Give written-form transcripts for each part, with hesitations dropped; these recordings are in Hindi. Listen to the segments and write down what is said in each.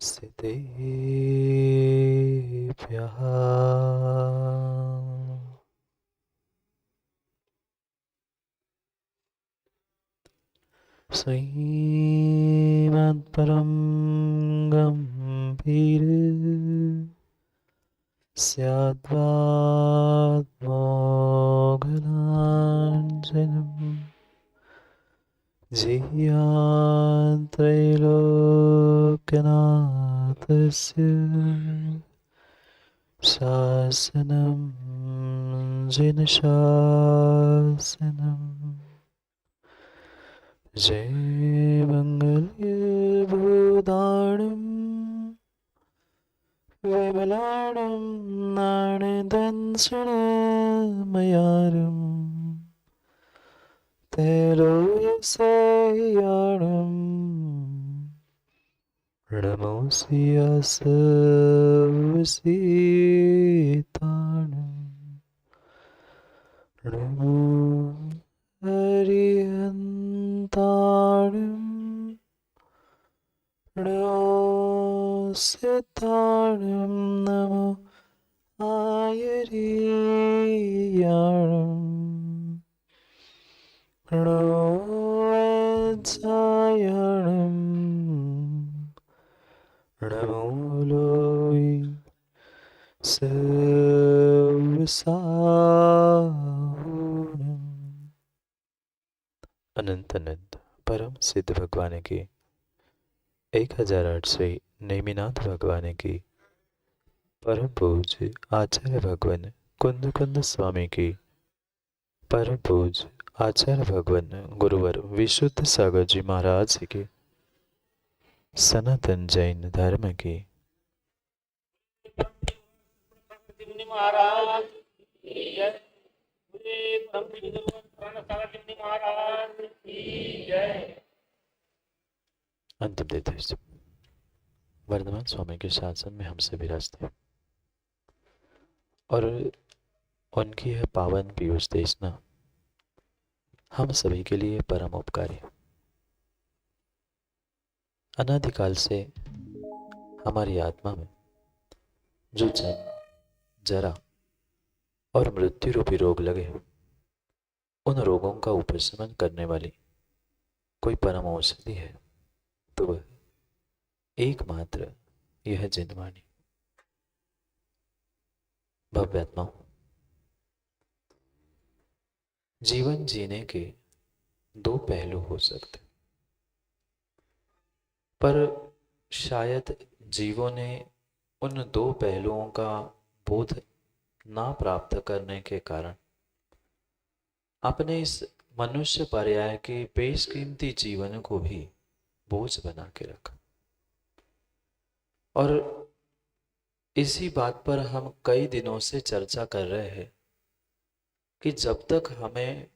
सिद्धेभ्यः श्रीमत्परं गम्भीर स्याद्वाग्मोघनाञ्जनम् जिह्यान्त्रैलोक्यनाथस्य शासनं जिनशासनम् जय मङ्गले भूदाणं विमलाणं नाणदंशनमयारं तैलोयसयाणं नमोऽसि असवसीताणं नमो हरिहन्ताणं नमो सिद्धाणं नमो आयर्याणं नमो वत्सायणं नमो लोय सर्वसाहुणम्। अनंत अनंत परम सिद्ध भगवान की 1008 श्री नेमिनाथ भगवान की परम पूज्य आचार्य भगवान कुंद कुंद स्वामी की परम पूज्य आचार्य भगवान गुरुवर विशुद्ध सागर जी महाराज की सनातन जैन धर्म की महाराज की जय। परम सागर महाराज की जय। अंतिम देश वर्धमान स्वामी के शासन में हमसे विराजते और उनकी यह पावन पीयूष देशना हम सभी के लिए परम उपकारी। अनादिकाल से हमारी आत्मा में जो जन्म जरा और मृत्यु रूपी रोग लगे, उन रोगों का उपशमन करने वाली कोई परम औषधि है तो वह एकमात्र यह जिनवाणी। भव्यात्माओं, जीवन जीने के दो पहलू हो सकते, पर शायद जीवों ने उन दो पहलुओं का बोध ना प्राप्त करने के कारण अपने इस मनुष्य पर्याय के बेशकीमती जीवन को भी बोझ बना के रखा। और इसी बात पर हम कई दिनों से चर्चा कर रहे हैं कि जब तक हमें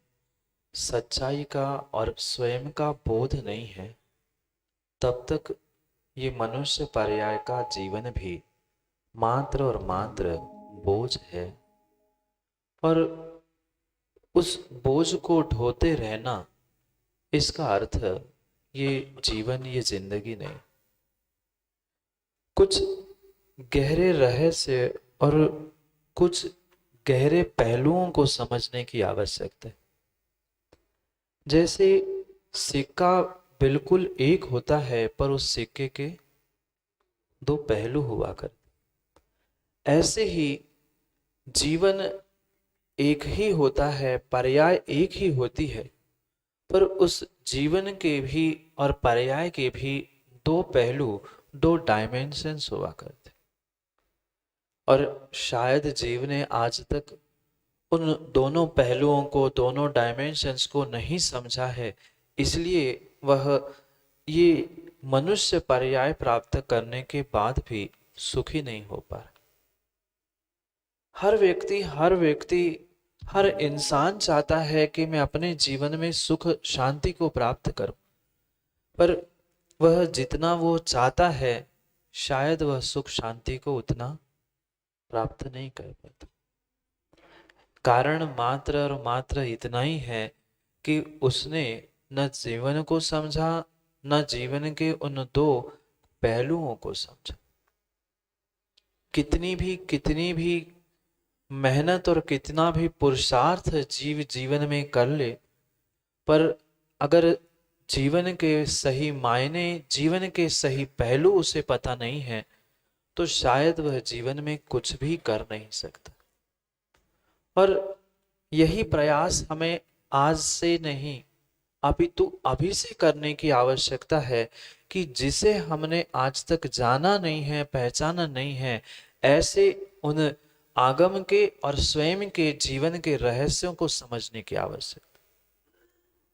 सच्चाई का और स्वयं का बोध नहीं है, तब तक ये मनुष्य पर्याय का जीवन भी मात्र और मात्र बोझ है। और उस बोझ को ढोते रहना, इसका अर्थ ये जीवन, ये जिंदगी नहीं। कुछ गहरे रहस्य और कुछ गहरे पहलुओं को समझने की आवश्यकता है। जैसे सिक्का बिल्कुल एक होता है, पर उस सिक्के के दो पहलू हुआ कर, ऐसे ही जीवन एक ही होता है, पर्याय एक ही होती है, पर उस जीवन के भी और पर्याय के भी दो पहलू, दो डायमेंशंस हुआ करते। और शायद जीव ने आज तक उन दोनों पहलुओं को, दोनों डायमेंशंस को नहीं समझा है, इसलिए वह ये मनुष्य पर्याय प्राप्त करने के बाद भी सुखी नहीं हो पा रहा। हर व्यक्ति हर इंसान चाहता है कि मैं अपने जीवन में सुख शांति को प्राप्त करूं, पर वह जितना वो चाहता है, शायद वह सुख शांति को उतना प्राप्त नहीं कर पाता। कारण मात्र और मात्र इतना ही है कि उसने न जीवन को समझा, न जीवन के उन दो पहलुओं को समझा। कितनी भी मेहनत और कितना भी पुरुषार्थ जीवन में कर ले, पर अगर जीवन के सही मायने, जीवन के सही पहलू उसे पता नहीं है, तो शायद वह जीवन में कुछ भी कर नहीं सकता। और यही प्रयास हमें आज से नहीं, अभी से करने की आवश्यकता है कि जिसे हमने आज तक जाना नहीं है, पहचाना नहीं है, ऐसे उन आगम के और स्वयं के जीवन के रहस्यों को समझने की आवश्यकता।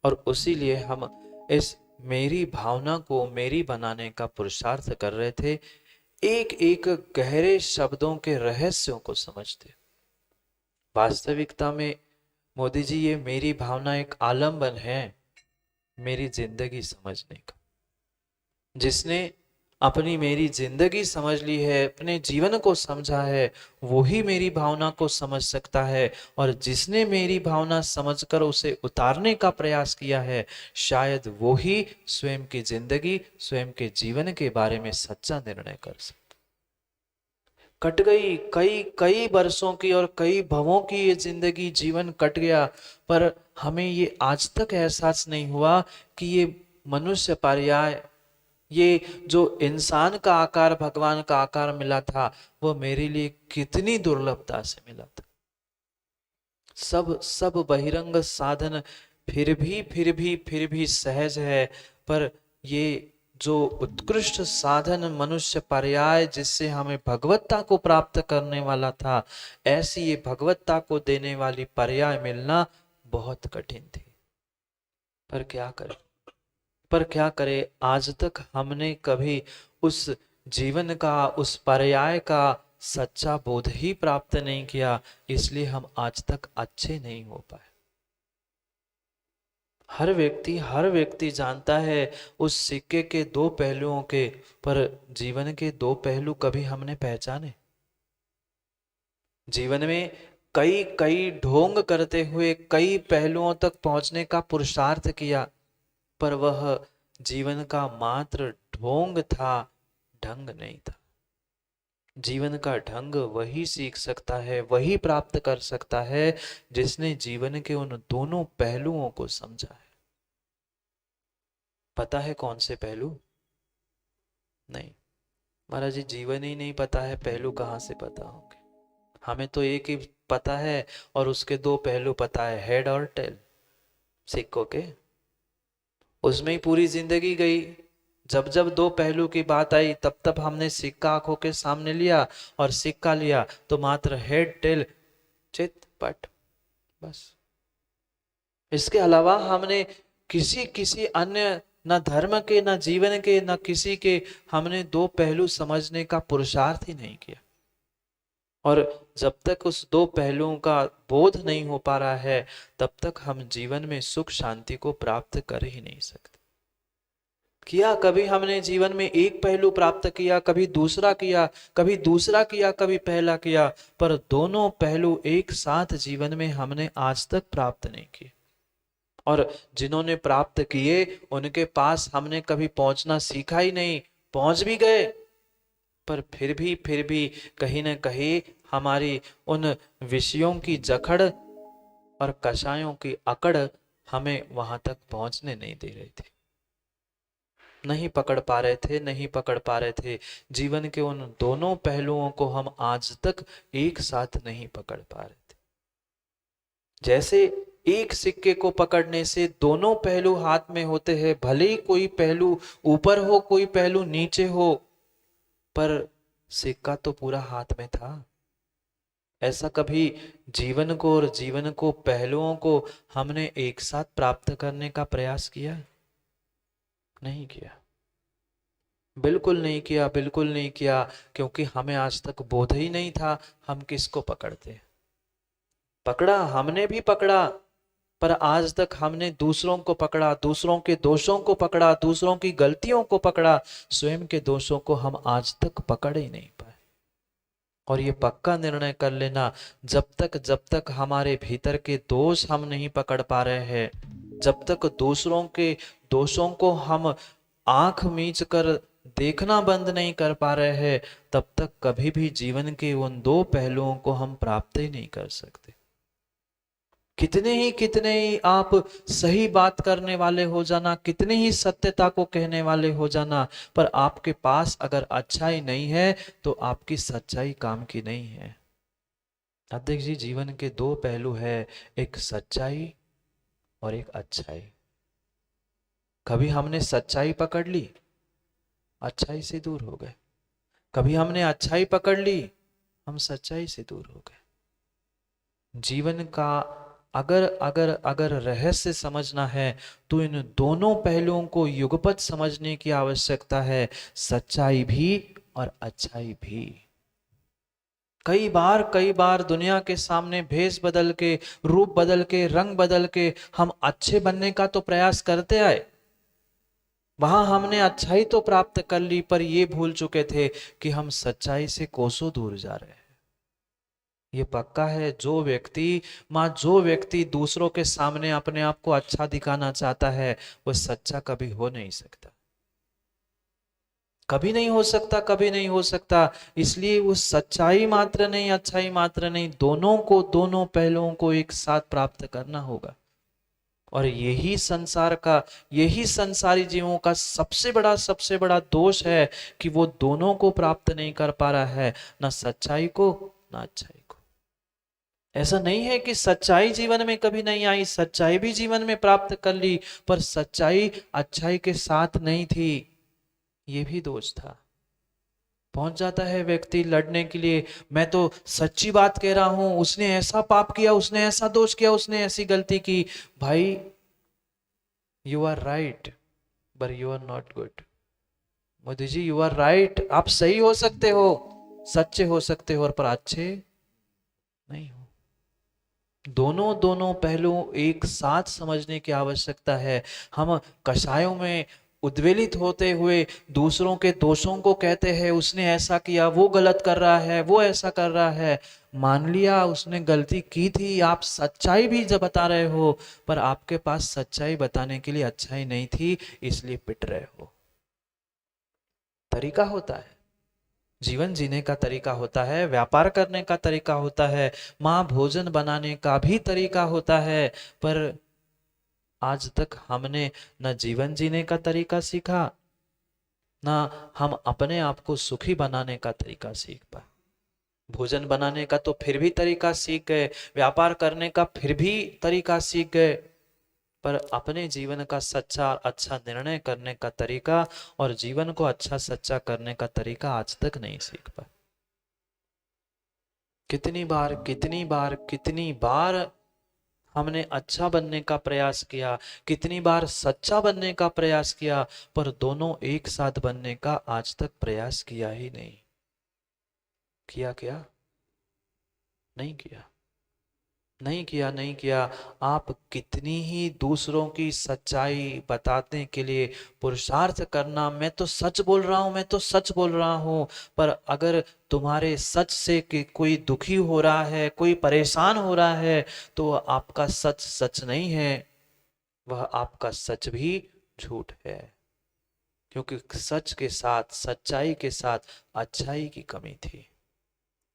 और उसी लिए हम इस मेरी भावना को मेरी बनाने का पुरुषार्थ कर रहे थे, एक एक गहरे शब्दों के रहस्यों को समझते। वास्तविकता में मोदी जी, ये मेरी भावना एक आलम्बन है मेरी जिंदगी समझने का। जिसने अपनी मेरी जिंदगी समझ ली है, अपने जीवन को समझा है, वो ही मेरी भावना को समझ सकता है। और जिसने मेरी भावना समझकर उसे उतारने का प्रयास किया है, शायद वो ही स्वयं की जिंदगी, स्वयं के जीवन के बारे में सच्चा निर्णय कर सकता। कट गई कई कई वर्षों की और कई भवों की ये जिंदगी, जीवन कट गया, पर हमें ये आज तक एहसास नहीं हुआ कि ये मनुष्य पर्याय, ये जो इंसान का आकार, भगवान का आकार मिला था, वो मेरे लिए कितनी दुर्लभता से मिला था। सब बहिरंग साधन फिर भी सहज है, पर ये जो उत्कृष्ट साधन मनुष्य पर्याय, जिससे हमें भगवत्ता को प्राप्त करने वाला था, ऐसी ये भगवत्ता को देने वाली पर्याय मिलना बहुत कठिन थी। पर क्या करें, आज तक हमने कभी उस जीवन का, उस पर्याय का सच्चा बोध ही प्राप्त नहीं किया, इसलिए हम आज तक अच्छे नहीं हो पाए। हर व्यक्ति जानता है उस सिक्के के दो पहलुओं के, पर जीवन के दो पहलू कभी हमने पहचाने? जीवन में कई कई ढोंग करते हुए कई पहलुओं तक पहुंचने का पुरुषार्थ किया, पर वह जीवन का मात्र ढोंग था, ढंग नहीं था। जीवन का ढंग वही सीख सकता है, वही प्राप्त कर सकता है, जिसने जीवन के उन दोनों पहलुओं को समझा है। पता है कौन से पहलू? नहीं महाराज जी, जीवन ही नहीं पता है, पहलू कहाँ से पता होंगे? हमें तो एक ही पता है, और उसके दो पहलू पता है, हेड और टेल, सिक्कों के। उसमें ही पूरी जिंदगी गई। जब दो पहलू की बात आई, तब हमने सिक्का आंखों के सामने लिया, और सिक्का लिया तो मात्र हेड टेल चित पट, बस। इसके अलावा हमने किसी अन्य, न धर्म के, न जीवन के, न किसी के, हमने दो पहलू समझने का पुरुषार्थ ही नहीं किया। और जब तक उस दो पहलुओं का बोध नहीं हो पा रहा है, तब तक हम जीवन में सुख शांति को प्राप्त कर ही नहीं सकते। किया कभी हमने जीवन में एक पहलू प्राप्त किया, कभी दूसरा किया, कभी दूसरा किया, कभी पहला किया, पर दोनों पहलू एक साथ जीवन में हमने आज तक प्राप्त नहीं किए। और जिन्होंने प्राप्त किए, उनके पास हमने कभी पहुंचना सीखा ही नहीं। पहुंच भी गए, पर फिर भी कहीं न कहीं हमारी उन विषयों की जकड़ और कषायों की अकड़ हमें वहां तक पहुंचने नहीं दे रही थी। नहीं पकड़ पा रहे थे जीवन के उन दोनों पहलुओं को हम आज तक एक साथ नहीं पकड़ पा रहे थे। जैसे एक सिक्के को पकड़ने से दोनों पहलू हाथ में होते हैं, भले ही कोई पहलू ऊपर हो, कोई पहलू नीचे हो, पर सिक्का तो पूरा हाथ में था। ऐसा कभी जीवन को पहलुओं को हमने एक साथ प्राप्त करने का प्रयास किया? नहीं किया, बिल्कुल नहीं किया, क्योंकि हमें आज तक बोध ही नहीं था हम किसको पकड़ते। पकड़ा, हमने भी पकड़ा, पर आज तक हमने दूसरों को पकड़ा, दूसरों के दोषों को पकड़ा, दूसरों की गलतियों को पकड़ा, स्वयं के दोषों को हम आज तक पकड़ ही नहीं पाए। और ये पक्का निर्णय कर लेना, जब तक हमारे भीतर के दोष हम नहीं पकड़ पा रहे हैं, जब तक दूसरों के दोषों को हम आंख मीच कर देखना बंद नहीं कर पा रहे हैं, तब तक कभी भी जीवन के उन दो पहलुओं को हम प्राप्त ही नहीं कर सकते। कितने ही आप सही बात करने वाले हो जाना, कितने ही सत्यता को कहने वाले हो जाना, पर आपके पास अगर अच्छाई नहीं है तो आपकी सच्चाई काम की नहीं है। अध्यक्ष जी, जीवन के दो पहलू है, एक सच्चाई और एक अच्छाई। कभी हमने सच्चाई पकड़ ली, अच्छाई से दूर हो गए। कभी हमने अच्छाई पकड़ ली, हम सच्चाई से दूर हो गए। जीवन का अगर अगर अगर रहस्य समझना है तो इन दोनों पहलुओं को युगपत समझने की आवश्यकता है, सच्चाई भी और अच्छाई भी। कई बार दुनिया के सामने भेष बदल के, रूप बदल के, रंग बदल के हम अच्छे बनने का तो प्रयास करते आए। वहां हमने अच्छाई तो प्राप्त कर ली, पर ये भूल चुके थे कि हम सच्चाई से कोसों दूर जा रहे हैं। ये पक्का है, जो व्यक्ति दूसरों के सामने अपने आप को अच्छा दिखाना चाहता है, वो सच्चा कभी हो नहीं सकता। कभी नहीं हो सकता, कभी नहीं हो सकता। इसलिए वो सच्चाई मात्र नहीं, अच्छाई मात्र नहीं, दोनों पहलुओं को एक साथ प्राप्त करना होगा। और यही संसारी जीवों का सबसे बड़ा दोष है कि वो दोनों को प्राप्त नहीं कर पा रहा है, ना सच्चाई को ना अच्छाई को। ऐसा नहीं है कि सच्चाई जीवन में कभी नहीं आई, सच्चाई भी जीवन में प्राप्त कर ली, पर सच्चाई अच्छाई के साथ नहीं थी, ये भी दोष था। पहुंच जाता है व्यक्ति लड़ने के लिए, मैं तो सच्ची बात कह रहा हूं, उसने ऐसा पाप किया, उसने ऐसा दोष किया, उसने ऐसी गलती की। भाई, you are right but you are not good. Modi ji, you are right, आप सही हो सकते हो, सच्चे हो सकते हो, और पर अच्छे नहीं हो। दोनों पहलू एक साथ समझने की आवश्यकता है। हम कषायों में उद्वेलित होते हुए दूसरों के दोषों को कहते हैं, उसने ऐसा किया, वो गलत कर रहा है, वो ऐसा कर रहा है। मान लिया उसने गलती की थी, आप सच्चाई भी जब बता रहे हो, पर आपके पास सच्चाई बताने के लिए अच्छाई नहीं थी, इसलिए पिट रहे हो। तरीका होता है, जीवन जीने का तरीका होता है, व्यापार करने का तरीका होता है, माँ भोजन बनाने का भी तरीका होता है, पर आज तक हमने न जीवन जीने का तरीका सीखा, ना हम अपने आप को सुखी बनाने का तरीका सीख पाए। भोजन बनाने का तो फिर भी तरीका सीख गए, व्यापार करने का फिर भी तरीका सीख गए, पर अपने जीवन का सच्चा और अच्छा निर्णय करने का तरीका और जीवन को अच्छा सच्चा करने का तरीका आज तक नहीं सीख पाए। कितनी बार हमने अच्छा बनने का प्रयास किया, कितनी बार सच्चा बनने का प्रयास किया, पर दोनों एक साथ बनने का आज तक प्रयास किया ही नहीं। किया क्या? नहीं किया, नहीं किया, नहीं किया। आप कितनी ही दूसरों की सच्चाई बताने के लिए पुरुषार्थ करना, मैं तो सच बोल रहा हूं, मैं तो सच बोल रहा हूं, पर अगर तुम्हारे सच से कि कोई दुखी हो रहा है, कोई परेशान हो रहा है, तो आपका सच सच नहीं है, वह आपका सच भी झूठ है। क्योंकि सच के साथ, सच्चाई के साथ अच्छाई की कमी थी।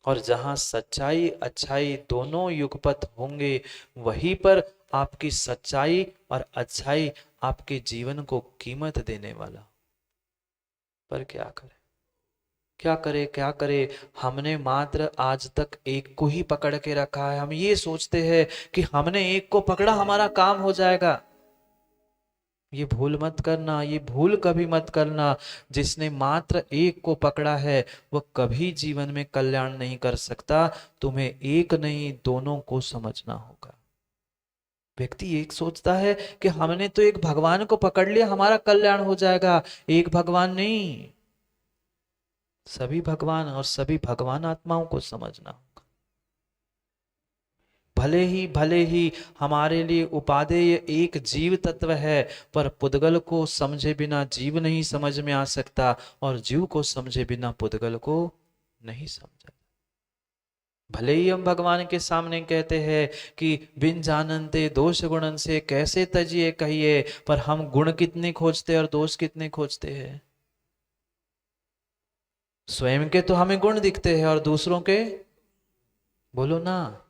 और जहां सच्चाई अच्छाई दोनों युगपत होंगे, वहीं पर आपकी सच्चाई और अच्छाई आपके जीवन को कीमत देने वाला। पर क्या करें, क्या करे, क्या करे? हमने मात्र आज तक एक को ही पकड़ के रखा है। हम ये सोचते हैं कि हमने एक को पकड़ा, हमारा काम हो जाएगा। ये भूल मत करना, ये भूल कभी मत करना। जिसने मात्र एक को पकड़ा है, वह कभी जीवन में कल्याण नहीं कर सकता। तुम्हें एक नहीं, दोनों को समझना होगा। व्यक्ति एक सोचता है कि हमने तो एक भगवान को पकड़ लिया, हमारा कल्याण हो जाएगा। एक भगवान नहीं, सभी भगवान और सभी भगवान आत्माओं को समझना होगा। भले ही हमारे लिए उपादेय एक जीव तत्व है, पर पुद्गल को समझे बिना जीव नहीं समझ में आ सकता, और जीव को समझे बिना पुद्गल को नहीं समझा। भले ही हम भगवान के सामने कहते हैं कि बिन जानते दोष गुणन से कैसे तजिए कहिए, पर हम गुण कितने खोजते और दोष कितने खोजते हैं। स्वयं के तो हमें गुण दिखते हैं और दूसरों के, बोलो ना,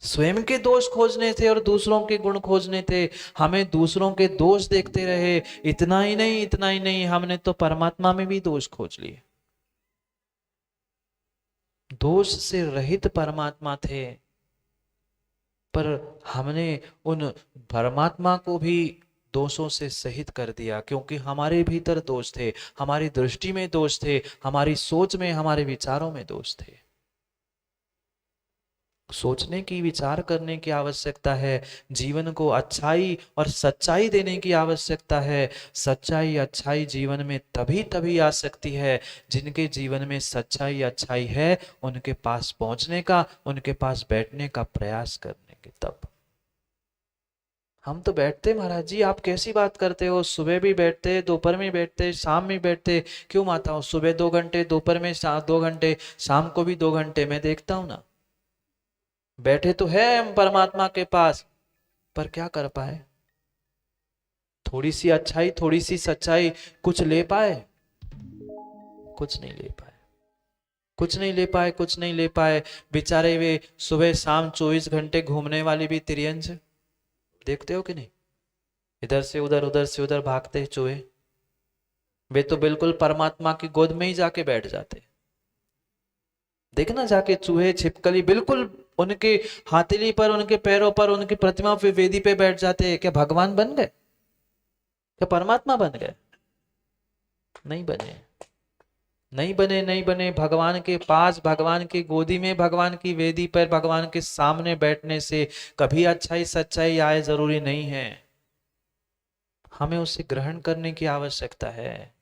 स्वयं के दोष खोजने थे और दूसरों के गुण खोजने थे। हमें दूसरों के दोष देखते रहे। इतना ही नहीं, इतना ही नहीं, हमने तो परमात्मा में भी दोष खोज लिए। दोष से रहित परमात्मा थे, पर हमने उन परमात्मा को भी दोषों से सहित कर दिया, क्योंकि हमारे भीतर दोष थे, हमारी दृष्टि में दोष थे, हमारी सोच में, हमारे विचारों में दोष थे। सोचने की, विचार करने की आवश्यकता है। जीवन को अच्छाई और सच्चाई देने की आवश्यकता है। सच्चाई, अच्छाई जीवन में तभी तभी आ सकती है जिनके जीवन में सच्चाई, अच्छाई है, उनके पास पहुंचने का, उनके पास बैठने का प्रयास करने के। तब हम तो बैठते, महाराज जी आप कैसी बात करते हो, सुबह भी बैठते, दोपहर में बैठते, शाम में बैठते। क्यों माता हो, सुबह 2 घंटे, दोपहर में 2 घंटे, शाम को भी 2 घंटे, मैं देखता हूं ना। बैठे तो है हम परमात्मा के पास, पर क्या कर पाए? थोड़ी सी अच्छाई, थोड़ी सी सच्चाई कुछ ले पाए? कुछ नहीं ले पाए, कुछ नहीं ले पाए, कुछ नहीं ले पाए। बेचारे वे सुबह शाम 24 घंटे घूमने वाली भी तिर्यंज देखते हो कि नहीं? इधर से उधर, उधर से उधर भागते चूहे। वे तो बिल्कुल परमात्मा की गोद में ही जाके बैठ जाते। देखना जाके चूहे, छिपकली बिल्कुल उनके हाथेली पर, उनके पैरों पर, उनकी प्रतिमा पे, वेदी पे बैठ जाते। क्या भगवान बन गए? क्या परमात्मा बन गए? नहीं बने, नहीं बने, नहीं बने। भगवान के पास, भगवान की गोदी में, भगवान की वेदी पर, भगवान के सामने बैठने से कभी अच्छाई सच्चाई आए जरूरी नहीं है। हमें उसे ग्रहण करने की आवश्यकता है।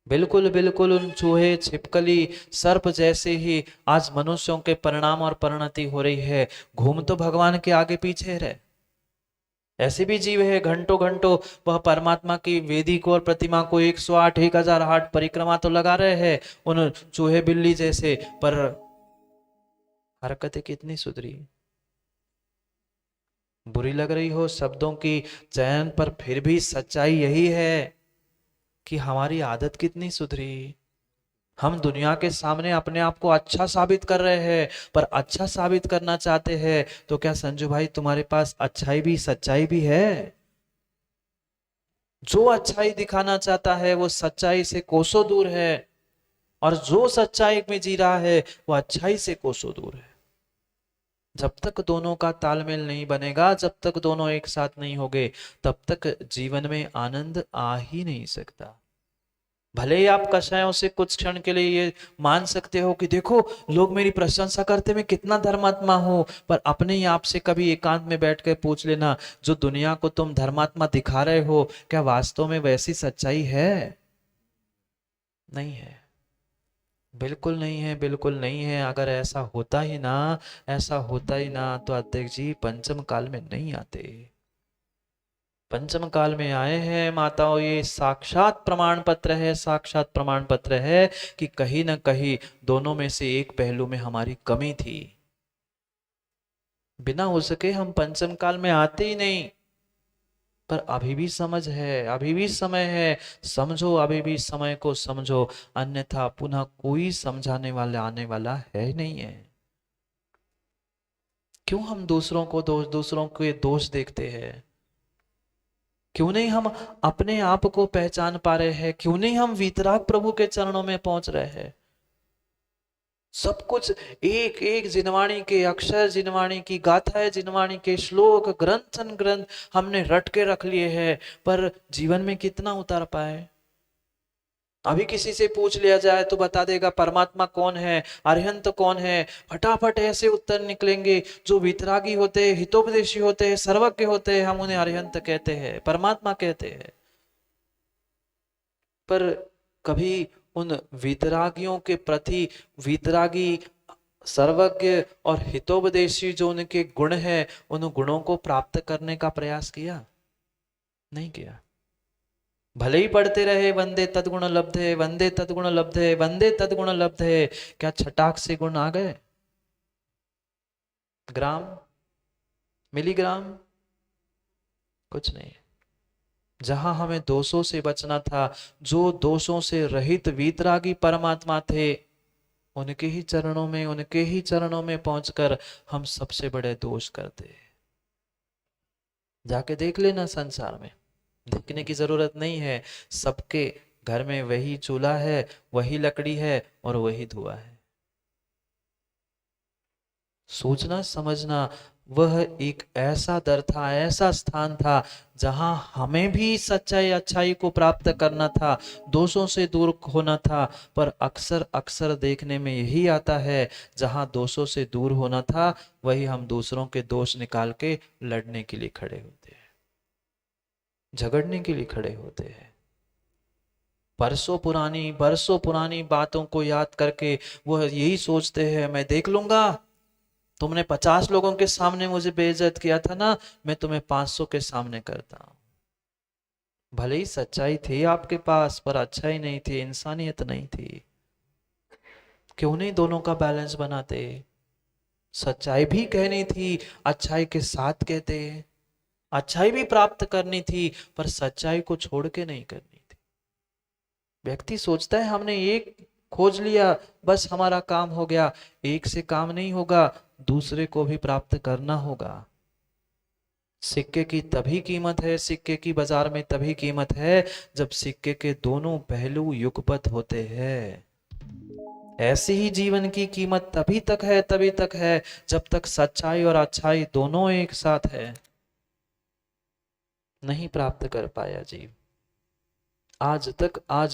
बिल्कुल बिल्कुल उन चूहे, छिपकली, सर्प जैसे ही आज मनुष्यों के परिणाम और परिणति हो रही है। घूम तो भगवान के आगे पीछे रहे। ऐसे भी जीव है घंटों घंटों वह परमात्मा की वेदी को और प्रतिमा को 108, 1008 परिक्रमा तो लगा रहे हैं उन चूहे बिल्ली जैसे, पर हरकतें कितनी सुधरी। बुरी लग रही हो शब्दों की चयन, पर फिर भी सच्चाई यही है कि हमारी आदत कितनी सुधरी। हम दुनिया के सामने अपने आप को अच्छा साबित कर रहे हैं, पर अच्छा साबित करना चाहते हैं तो क्या संजू भाई तुम्हारे पास अच्छाई भी, सच्चाई भी है? जो अच्छाई दिखाना चाहता है वो सच्चाई से कोसों दूर है, और जो सच्चाई में जी रहा है वो अच्छाई से कोसों दूर है। जब तक दोनों का तालमेल नहीं बनेगा, जब तक दोनों एक साथ नहीं होंगे, तब तक जीवन में आनंद आ ही नहीं सकता। भले ही आप कषायों से कुछ क्षण के लिए ये मान सकते हो कि देखो लोग मेरी प्रशंसा करते, मैं कितना धर्मात्मा हूं, पर अपने ही आप से कभी एकांत में बैठ कर पूछ लेना, जो दुनिया को तुम धर्मात्मा दिखा रहे हो, क्या वास्तव में वैसी सच्चाई है? नहीं है, बिल्कुल नहीं है, बिल्कुल नहीं है। अगर ऐसा होता ही ना, ऐसा होता ही ना, तो अध्यक्ष जी पंचम काल में नहीं आते। पंचम काल में आए हैं माताओं, ये साक्षात प्रमाण पत्र है, साक्षात प्रमाण पत्र है कि कहीं ना कहीं दोनों में से एक पहलू में हमारी कमी थी। बिना उसके हम पंचम काल में आते ही नहीं। पर अभी भी समझ है, अभी भी समय है, समझो, अभी भी समय को समझो, अन्यथा पुनः कोई समझाने वाला आने वाला है नहीं है। क्यों हम दूसरों को दोष, दूसरों के दोष देखते हैं? क्यों नहीं हम अपने आप को पहचान पा रहे हैं? क्यों नहीं हम वीतराग प्रभु के चरणों में पहुंच रहे हैं? सब कुछ एक एक जिनवाणी के अक्षर, जिनवाणी की गाथाएं, जिनवाणी के श्लोक, ग्रंथन ग्रंथ हमने रट के रख लिए हैं, पर जीवन में कितना उतार पाए? अभी किसी से पूछ लिया जाए तो बता देगा परमात्मा कौन है, अरिहंत कौन है, फटाफट ऐसे उत्तर निकलेंगे। जो वितरागी होते हैं, हितोपदेशी होते हैं, सर्वज्ञ होते हैं, हम उन्हें अरिहंत कहते हैं, परमात्मा कहते हैं। पर कभी उन वितरागियों के प्रति, वितरागी, सर्वज्ञ और हितोपदेशी जो उनके गुण है, उन गुणों को प्राप्त करने का प्रयास किया? नहीं किया। भले ही पढ़ते रहे वंदे तदगुण लब्धे, वंदे तदगुण लब्धे, वंदे तदगुण लब्धे, क्या छटाक से गुण आ गए? ग्राम, मिलीग्राम, कुछ नहीं। जहां हमें दोषों से बचना था, जो दोषों से रहित वीतरागी परमात्मा थे, उनके ही चरणों में, उनके ही चरणों में पहुंचकर हम सबसे बड़े दोष करते हैं। जाके देख लेना, संसार में देखने की जरूरत नहीं है, सबके घर में वही चूल्हा है, वही लकड़ी है और वही धुआं है। सोचना समझना, वह एक ऐसा दर था, ऐसा स्थान था जहां हमें भी सच्चाई अच्छाई को प्राप्त करना था, दोषों से दूर होना था। पर अक्सर अक्सर देखने में यही आता है, जहां दोषों से दूर होना था, वही हम दूसरों के दोष निकाल के लड़ने के लिए खड़े होते हैं, झगड़ने के लिए खड़े होते हैं। बरसों पुरानी बातों को याद करके वह यही सोचते हैं, मैं देख लूंगा, तुमने 50 लोगों के सामने मुझे बेइज्जत किया था ना, मैं तुम्हें 500 के सामने करता हूं। भले ही सच्चाई थी आपके पास, पर अच्छाई नहीं थी, इंसानियत नहीं थी। क्यों नहीं दोनों का बैलेंस बनाते? सच्चाई भी कहनी थी, अच्छाई के साथ कहते। अच्छाई भी प्राप्त करनी थी, पर सच्चाई को छोड़ के नहीं करनी थी। व्यक्ति सोचता है हमने एक खोज लिया, बस हमारा काम हो गया। एक से काम नहीं होगा, दूसरे को भी प्राप्त करना होगा। सिक्के की तभी कीमत है, सिक्के की बाजार में तभी कीमत है, जब सिक्के के दोनों पहलू युगपत होते हैं। ऐसी ही जीवन की कीमत तभी तक है जब तक सच्चाई और अच्छाई दोनों एक साथ है। नहीं प्राप्त कर पाया जीव आज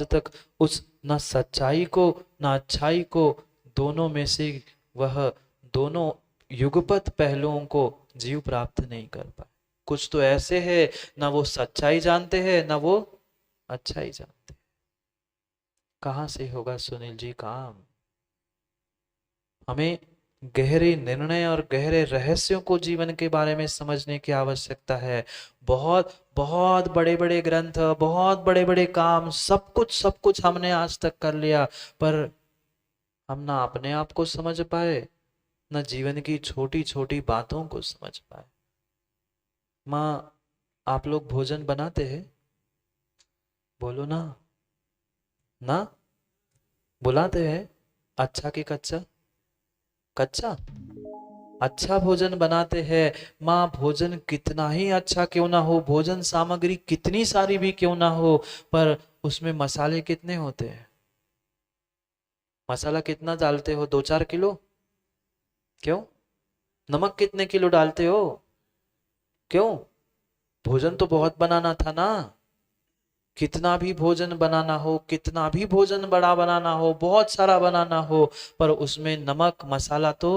तक उस न सच्चाई को न अच्छाई को, दोनों में से वह दोनों युगपत पहलुओं को जीव प्राप्त नहीं कर पाए। कुछ तो ऐसे है, ना वो सच्चाई जानते हैं ना वो अच्छाई जानते। कहां से होगा सुनील जी काम? हमें गहरे निर्णय और गहरे रहस्यों को जीवन के बारे में समझने की आवश्यकता है। बहुत बहुत बड़े बड़े ग्रंथ, बहुत बड़े बड़े काम, सब कुछ हमने आज तक कर लिया, पर हम ना अपने आप को समझ पाए, ना जीवन की छोटी छोटी बातों को समझ पाए। माँ, आप लोग भोजन बनाते हैं? बोलो ना। ना बुलाते हैं? अच्छा कि कच्चा? कच्चा। अच्छा भोजन बनाते हैं। माँ, भोजन कितना ही अच्छा क्यों ना हो, भोजन सामग्री कितनी सारी भी क्यों ना हो, पर उसमें मसाले कितने होते हैं? मसाला कितना डालते हो? 2-4 किलो? क्यों? नमक कितने किलो डालते हो? क्यों? भोजन तो बहुत बनाना था ना। कितना भी भोजन बनाना हो, कितना भी भोजन बड़ा बनाना हो, बहुत सारा बनाना हो, पर उसमें नमक मसाला तो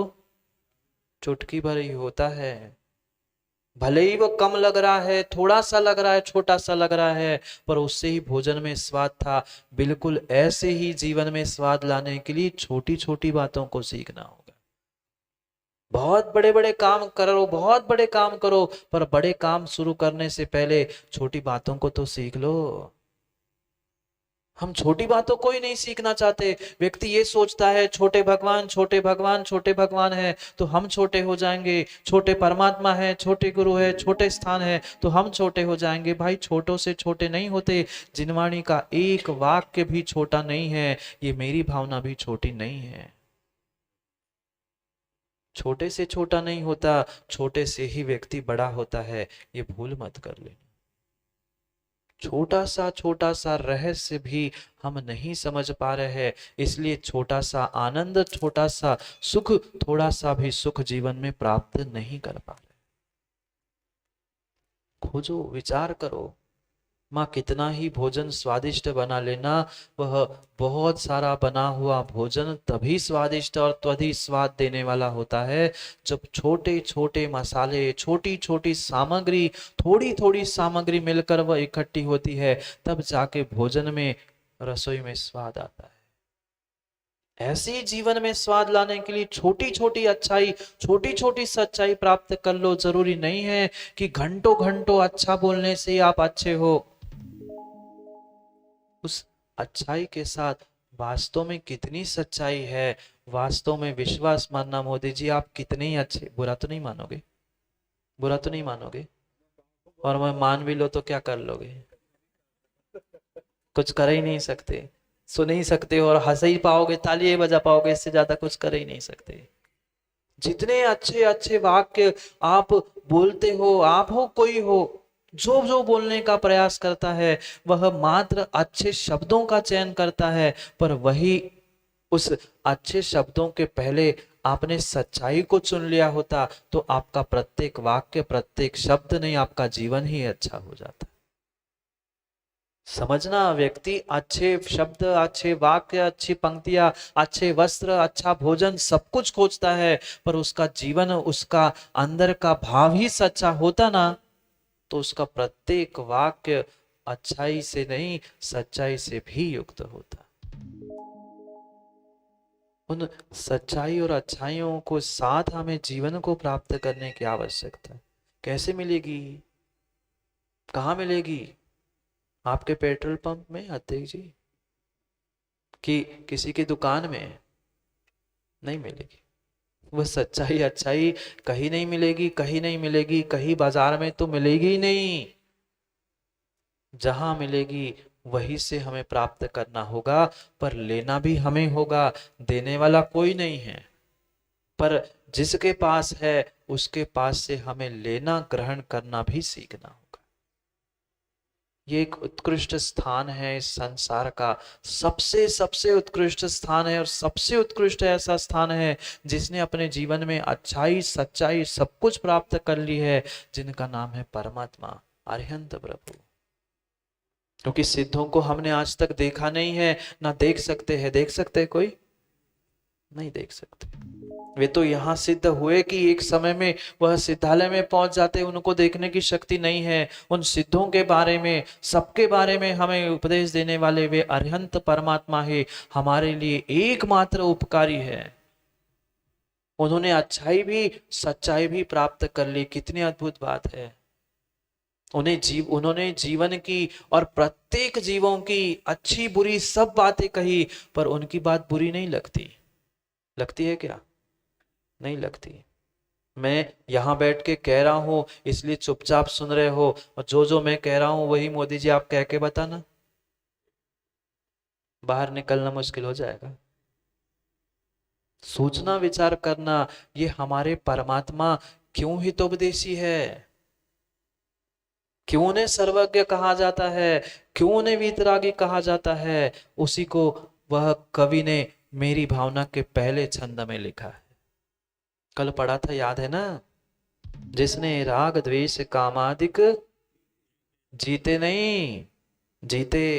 चुटकी भर ही होता है। भले ही वो कम लग रहा है, थोड़ा सा लग रहा है, छोटा सा लग रहा है, पर उससे ही भोजन में स्वाद था। बिल्कुल ऐसे ही जीवन में स्वाद लाने के लिए छोटी छोटी बातों को सीखना होगा। बहुत बड़े बड़े काम करो, बहुत बड़े काम करो, पर बड़े काम शुरू करने से पहले छोटी बातों को तो सीख लो। हम छोटी बातों को ही नहीं सीखना चाहते। व्यक्ति ये सोचता है छोटे भगवान, छोटे भगवान, छोटे भगवान है तो हम छोटे हो जाएंगे, छोटे परमात्मा है, छोटे गुरु है, छोटे स्थान है तो हम छोटे हो जाएंगे। भाई, छोटों से छोटे नहीं होते। जिनवाणी का एक वाक्य भी छोटा नहीं है, ये मेरी भावना भी छोटी नहीं है। छोटे से छोटा नहीं होता, छोटे से ही व्यक्ति बड़ा होता है, ये भूल मत कर लेना। छोटा सा रहस्य भी हम नहीं समझ पा रहे हैं, इसलिए छोटा सा आनंद, छोटा सा सुख, थोड़ा सा भी सुख जीवन में प्राप्त नहीं कर पा रहे। खोजो, विचार करो। माँ, कितना ही भोजन स्वादिष्ट बना लेना, वह बहुत सारा बना हुआ भोजन तभी स्वादिष्ट और तभी स्वाद देने वाला होता है जब छोटे छोटे मसाले, छोटी छोटी सामग्री, थोड़ी थोड़ी सामग्री मिलकर वह इकट्ठी होती है, तब जाके भोजन में, रसोई में स्वाद आता है। ऐसे ही जीवन में स्वाद लाने के लिए छोटी छोटी अच्छाई, छोटी छोटी सच्चाई प्राप्त कर लो। जरूरी नहीं है कि घंटों घंटों अच्छा बोलने से आप अच्छे हो। उस अच्छाई के साथ वास्तव में कितनी सच्चाई है, वास्तव में विश्वास मानना। मोदी जी, आप कितने ही अच्छे, बुरा तो नहीं मानोगे? बुरा तो नहीं मानोगे? और मैं मान भी लो तो क्या कर लोगे? कुछ कर ही नहीं सकते, सुन ही सकते हो और हंस ही पाओगे, ताली ही बजा पाओगे, इससे ज्यादा कुछ कर ही नहीं सकते। जितने अच्छे अच्छे वाक्य आप बोलते हो, आप हो कोई हो, जो जो बोलने का प्रयास करता है वह मात्र अच्छे शब्दों का चयन करता है, पर वही उस अच्छे शब्दों के पहले आपने सच्चाई को चुन लिया होता तो आपका प्रत्येक वाक्य, प्रत्येक शब्द नहीं, आपका जीवन ही अच्छा हो जाता। समझना, व्यक्ति अच्छे शब्द, अच्छे वाक्य, अच्छी पंक्तियां, अच्छे वस्त्र, अच्छा भोजन सब कुछ खोजता है, पर उसका जीवन, उसका अंदर का भाव ही सच्चा होता ना, तो उसका प्रत्येक वाक्य अच्छाई से नहीं, सच्चाई से भी युक्त होता। उन सच्चाई और अच्छाइयों को साथ हमें जीवन को प्राप्त करने की आवश्यकता है। कैसे मिलेगी, कहाँ मिलेगी? आपके पेट्रोल पंप में अध्यक्ष जी, कि किसी की दुकान में? नहीं मिलेगी। वह सच्चाई, अच्छाई कहीं नहीं मिलेगी, कहीं नहीं मिलेगी, कहीं बाजार में तो मिलेगी ही नहीं। जहां मिलेगी वहीं से हमें प्राप्त करना होगा, पर लेना भी हमें होगा। देने वाला कोई नहीं है, पर जिसके पास है उसके पास से हमें लेना, ग्रहण करना भी सीखना होगा। ये एक उत्कृष्ट स्थान है इस संसार का, सबसे सबसे उत्कृष्ट स्थान है, और सबसे उत्कृष्ट ऐसा स्थान है जिसने अपने जीवन में अच्छाई, सच्चाई सब कुछ प्राप्त कर ली है, जिनका नाम है परमात्मा, अरिहंत प्रभु। क्योंकि सिद्धों को हमने आज तक देखा नहीं है, ना देख सकते हैं। देख सकते हैं कोई? नहीं देख सकते। वे तो यहाँ सिद्ध हुए कि एक समय में वह सिद्धालय में पहुंच जाते, उनको देखने की शक्ति नहीं है। उन सिद्धों के बारे में, सबके बारे में हमें उपदेश देने वाले वे अरिहंत परमात्मा है, हमारे लिए एकमात्र उपकारी है। उन्होंने अच्छाई भी, सच्चाई भी प्राप्त कर ली। कितनी अद्भुत बात है। उन्होंने जीवन की और प्रत्येक जीवों की अच्छी बुरी सब बातें कही, पर उनकी बात बुरी नहीं लगती। लगती है क्या? नहीं लगती। मैं यहां बैठ के कह रहा हूं इसलिए चुपचाप सुन रहे हो, और जो जो मैं कह रहा हूं वही मोदी जी आप कह के बताना, बाहर निकलना मुश्किल हो जाएगा। सोचना, विचार करना, ये हमारे परमात्मा क्यों हितोपदेशी है, क्यों उन्हें सर्वज्ञ कहा जाता है, क्यों उन्हें वीतरागी कहा जाता है, उसी को वह कवि ने मेरी भावना के पहले छंद में लिखा है। कल पढ़ा था, याद है ना? जिसने राग द्वेष कामादिक जीते नहीं, जीते।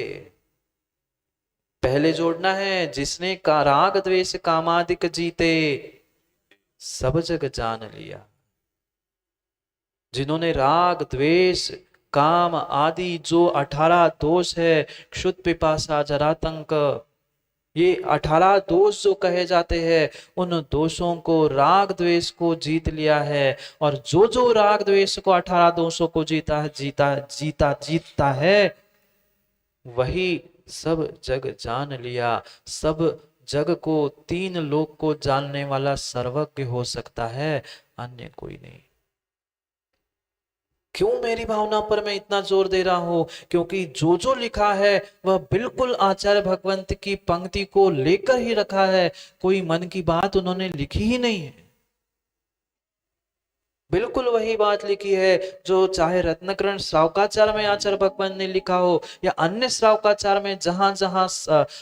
पहले जोड़ना है, जिसने का राग द्वेष कामादिक जीते, सब जग जान लिया। जिन्होंने राग द्वेष काम आदि जो 18 दोष है, क्षुद्र पिपासा जरातंक, ये 18 दोष जो कहे जाते हैं, उन दोषों को, राग द्वेष को जीत लिया है। और जो जो राग द्वेष को, 18 दोषों को जीता है, वही सब जग जान लिया। सब जग को, 3 लोक को जानने वाला सर्वज्ञ हो सकता है, अन्य कोई नहीं। क्यों मेरी भावना पर मैं इतना जोर दे रहा हूं? क्योंकि जो जो लिखा है वह बिल्कुल आचार्य भगवंत की पंक्ति को लेकर ही रखा है। कोई मन की बात उन्होंने लिखी ही नहीं है, बिल्कुल वही बात लिखी है जो चाहे रत्नकरण श्रावकाचार्य में आचार्य भगवान ने लिखा हो, या अन्य श्रावकाचार्य में जहां जहां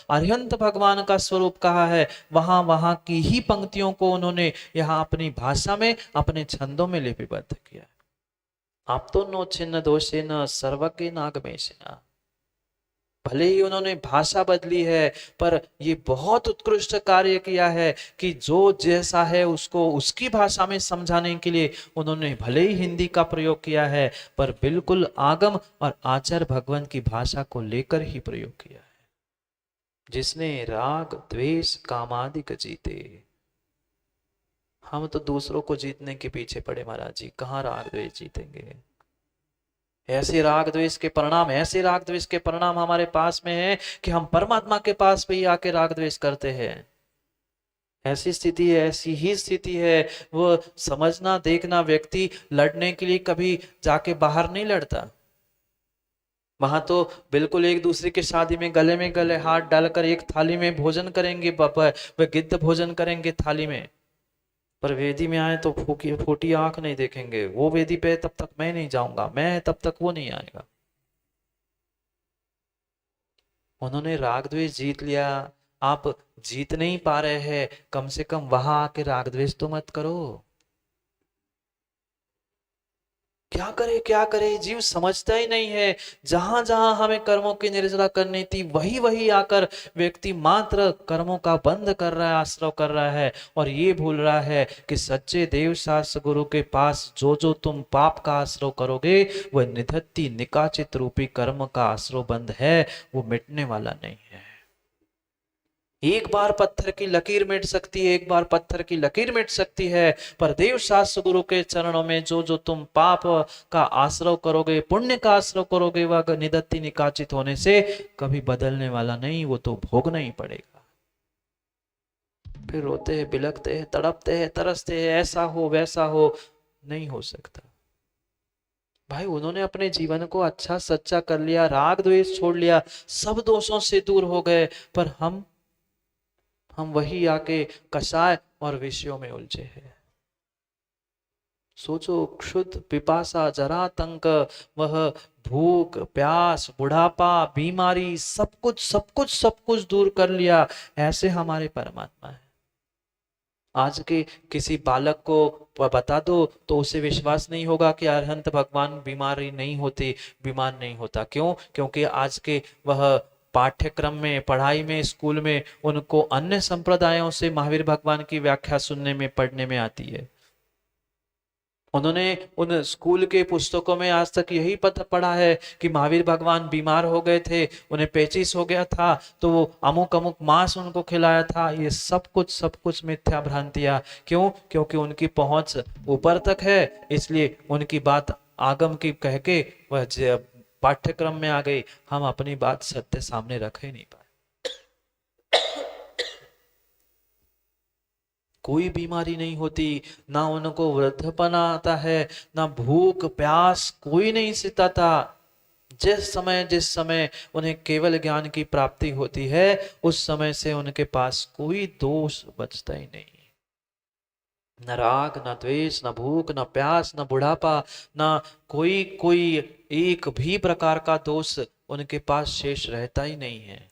अरिहंत भगवान का स्वरूप कहा है, वहां वहां की ही पंक्तियों को उन्होंने यहाँ अपनी भाषा में, अपने छंदों में लिपिबद्ध किया। आप तो नो छिन्न दोषे न सर्वज्ञ नागमेशना। भले ही उन्होंने भाषा बदली है, पर ये बहुत उत्कृष्ट कार्य किया है कि जो जैसा है उसको उसकी भाषा में समझाने के लिए उन्होंने भले ही हिंदी का प्रयोग किया है, पर बिल्कुल आगम और आचार्य भगवान की भाषा को लेकर ही प्रयोग किया है। जिसने राग द्वेष कामादिक जीते। हम तो दूसरों को जीतने के पीछे पड़े महाराज जी, कहाँ राग द्वेष जीतेंगे? ऐसे राग द्वेष के परिणाम, ऐसे राग द्वेष के परिणाम हमारे पास में है कि हम परमात्मा के पास पे ही आके राग द्वेष करते हैं। ऐसी स्थिति है, ऐसी ही स्थिति है। वो समझना, देखना, व्यक्ति लड़ने के लिए कभी जाके बाहर नहीं लड़ता। वहां तो बिल्कुल एक दूसरे के शादी में गले हाथ डालकर एक थाली में भोजन करेंगे, वे गिद्ध भोजन करेंगे थाली में। पर वेदी में आए तो फूकी फूटी आंख नहीं देखेंगे, वो वेदी पे तब तक मैं नहीं जाऊंगा, मैं तब तक वो नहीं आएगा। उन्होंने राग द्वेष जीत लिया, आप जीत नहीं पा रहे हैं, कम से कम वहां आके राग द्वेष तो मत करो। क्या करे, जीव समझता ही नहीं है। जहां जहां हमें कर्मों की निर्जरा करनी थी, वही वही आकर व्यक्ति मात्र कर्मों का बंद कर रहा है, आश्रव कर रहा है, और ये भूल रहा है कि सच्चे देव शास्त्र गुरु के पास जो जो तुम पाप का आश्रव करोगे, वह निधत्ति निकाचित रूपी कर्म का आश्रव बंद है, वो मिटने वाला नहीं है। एक बार पत्थर की लकीर मिट सकती है, एक बार पत्थर की लकीर मिट सकती है, पर देव शास्त्र गुरु के चरणों में जो जो तुम पाप का आश्रव करोगे, पुण्य का आश्रव करोगे, वह निदत्ति निकाचित होने से कभी बदलने वाला नहीं, वो तो भोगना ही पड़ेगा। फिर रोते हैं, बिलखते हैं, तड़पते हैं, तरसते हैं, ऐसा हो वैसा हो, नहीं हो सकता। भाई उन्होंने अपने जीवन को अच्छा सच्चा कर लिया, राग द्वेष छोड़ लिया, सब दोषों से दूर हो गए, पर हम वही आके कषाय और विषयों में उलझे हैं। सोचो, क्षुध पिपासा जरातंक, वह भूख प्यास बुढ़ापा बीमारी सब कुछ दूर कर लिया, ऐसे हमारे परमात्मा है। आज के किसी बालक को बता दो तो उसे विश्वास नहीं होगा कि अरहंत भगवान बीमारी नहीं होती, बीमार नहीं होता। क्यों? क्योंकि आज के वह पाठ्यक्रम में, पढ़ाई में, स्कूल में उनको अन्य संप्रदायों से महावीर भगवान की व्याख्या सुनने में, पढ़ने में आती है। उन्होंने उन स्कूल के पुस्तकों में आज तक यही पढ़ा है कि महावीर भगवान बीमार हो गए थे, उन्हें पेचिस हो गया था, तो वो अमुक अमुक मांस उनको खिलाया था। ये सब कुछ मिथ्या भ्रांतियां। क्यों? क्योंकि उनकी पहुंच ऊपर तक है, इसलिए उनकी बात आगम की कह के वह पाठ्यक्रम में आ गई। हम अपनी बात सत्य सामने रख ही नहीं पाए। कोई बीमारी नहीं होती, ना उनको वृद्धपना आता है, ना भूख प्यास कोई नहीं सिताता। जिस समय उन्हें केवल ज्ञान की प्राप्ति होती है, उस समय से उनके पास कोई दोष बचता ही नहीं। न राग, न द्वेष, न भूख, न प्यास, न बुढ़ापा, न कोई कोई एक भी प्रकार का दोष उनके पास शेष रहता ही नहीं है।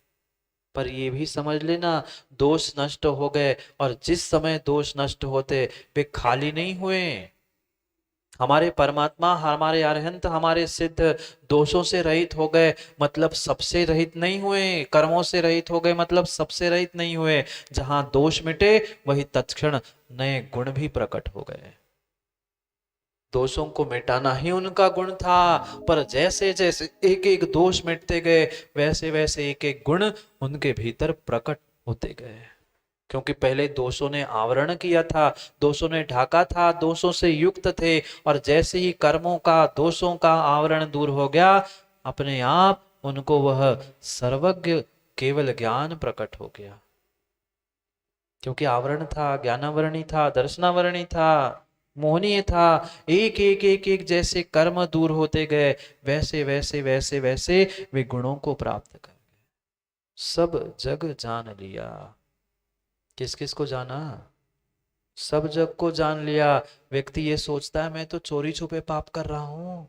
पर ये भी समझ लेना, दोष नष्ट हो गए, और जिस समय दोष नष्ट होते वे खाली नहीं हुए। हमारे परमात्मा, हमारे अरहंत, हमारे सिद्ध दोषों से रहित हो गए, मतलब सबसे रहित नहीं हुए। कर्मों से रहित हो गए, मतलब सबसे रहित नहीं हुए। जहां दोष मिटे वही तत्क्षण नए गुण भी प्रकट हो गए। दोषों को मिटाना ही उनका गुण था, पर जैसे जैसे एक एक दोष मिटते गए, वैसे वैसे एक एक गुण उनके भीतर प्रकट होते गए। क्योंकि पहले दोषों ने आवरण किया था, दोषों ने ढाका था, दोषों से युक्त थे, और जैसे ही कर्मों का, दोषों का आवरण दूर हो गया, अपने आप उनको वह सर्वज्ञ केवल ज्ञान प्रकट हो गया। क्योंकि आवरण था, ज्ञानावरणी था, दर्शनावरणी था, मोहनीय था। एक एक एक एक जैसे कर्म दूर होते गए, वैसे वैसे वैसे वैसे वे गुणों को प्राप्त कर गए। सब जग जान लिया। किस किस को जाना? सब जग को जान लिया। व्यक्ति ये सोचता है मैं तो चोरी छुपे पाप कर रहा हूं,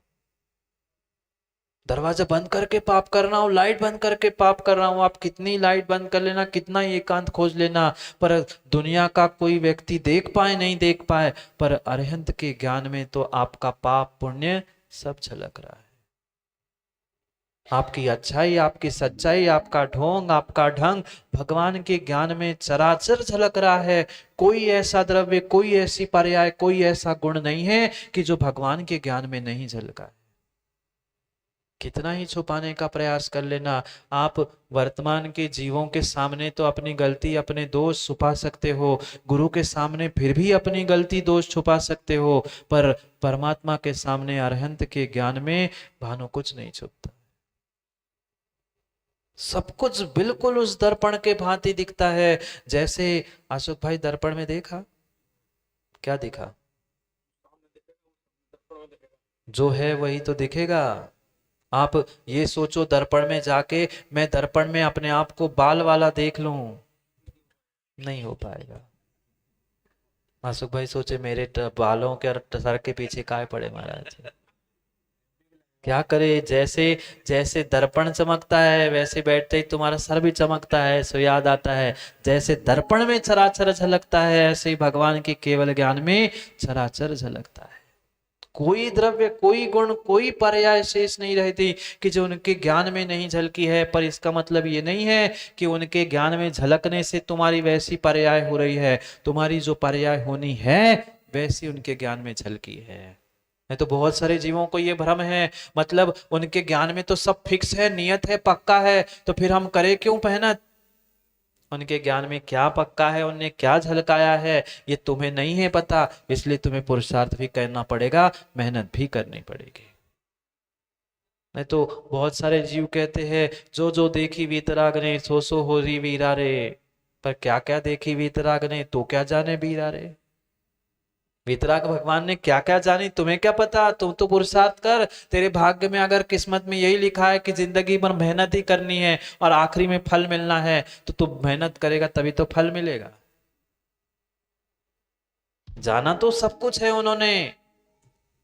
दरवाजा बंद करके पाप कर रहा हूं, लाइट बंद करके पाप कर रहा हूं। आप कितनी लाइट बंद कर लेना, कितना ही एकांत खोज लेना, पर दुनिया का कोई व्यक्ति देख पाए नहीं देख पाए, पर अरहंत के ज्ञान में तो आपका पाप पुण्य सब झलक रहा है। आपकी अच्छाई, आपकी सच्चाई, आपका ढोंग, आपका ढंग भगवान के ज्ञान में चराचर झलक रहा है। कोई ऐसा द्रव्य, कोई ऐसी पर्याय, कोई ऐसा गुण नहीं है कि जो भगवान के ज्ञान में नहीं झलका है। कितना ही छुपाने का प्रयास कर लेना, आप वर्तमान के जीवों के सामने तो अपनी गलती, अपने दोष छुपा सकते हो, गुरु के सामने फिर भी अपनी गलती दोष छुपा सकते हो, पर परमात्मा के सामने, अरहंत के ज्ञान में भानु कुछ नहीं छुपता। सब कुछ बिल्कुल उस दर्पण के भांति दिखता है। जैसे अशोक भाई दर्पण में देखा, क्या दिखा? जो है वही तो दिखेगा। आप ये सोचो दर्पण में जाके मैं दर्पण में अपने आप को बाल वाला देख लूं, नहीं हो पाएगा। मासुक भाई सोचे मेरे बालों के और सर के पीछे काय पड़े महाराज। क्या करे, जैसे जैसे दर्पण चमकता है वैसे बैठते ही तुम्हारा सर भी चमकता है। सो याद आता है जैसे दर्पण में चराचर झलकता है ऐसे ही भगवान के केवल ज्ञान में चराचर झलकता है। कोई द्रव्य, कोई गुण, कोई पर्याय शेष नहीं रहती कि जो उनके ज्ञान में नहीं झलकी है। पर इसका मतलब ये नहीं है कि उनके ज्ञान में झलकने से तुम्हारी वैसी पर्याय हो रही है। तुम्हारी जो पर्याय होनी है वैसी उनके ज्ञान में झलकी है। नहीं तो बहुत सारे जीवों को ये भ्रम है, मतलब उनके ज्ञान में तो सब फिक्स है, नियत है, पक्का है, तो फिर हम करें क्यों मेहनत। उनके ज्ञान में क्या पक्का है, उनने क्या झलकाया है, ये तुम्हें नहीं है पता, इसलिए तुम्हें पुरुषार्थ भी करना पड़ेगा, मेहनत भी करनी पड़ेगी। नहीं तो बहुत सारे जीव कहते हैं जो जो देखी वीतराग ने सो सो हो री वीरा रे। पर क्या क्या देखी वीतराग ने, तो क्या जाने वीरा रे। वीतराग भगवान ने क्या क्या जानी, तुम्हें क्या पता। तुम तो पुरुषार्थ कर, तेरे भाग्य में अगर किस्मत में यही लिखा है कि जिंदगी भर मेहनत ही करनी है और आखिरी में फल मिलना है, तो तू मेहनत करेगा तभी तो फल मिलेगा। जाना तो सब कुछ है उन्होंने,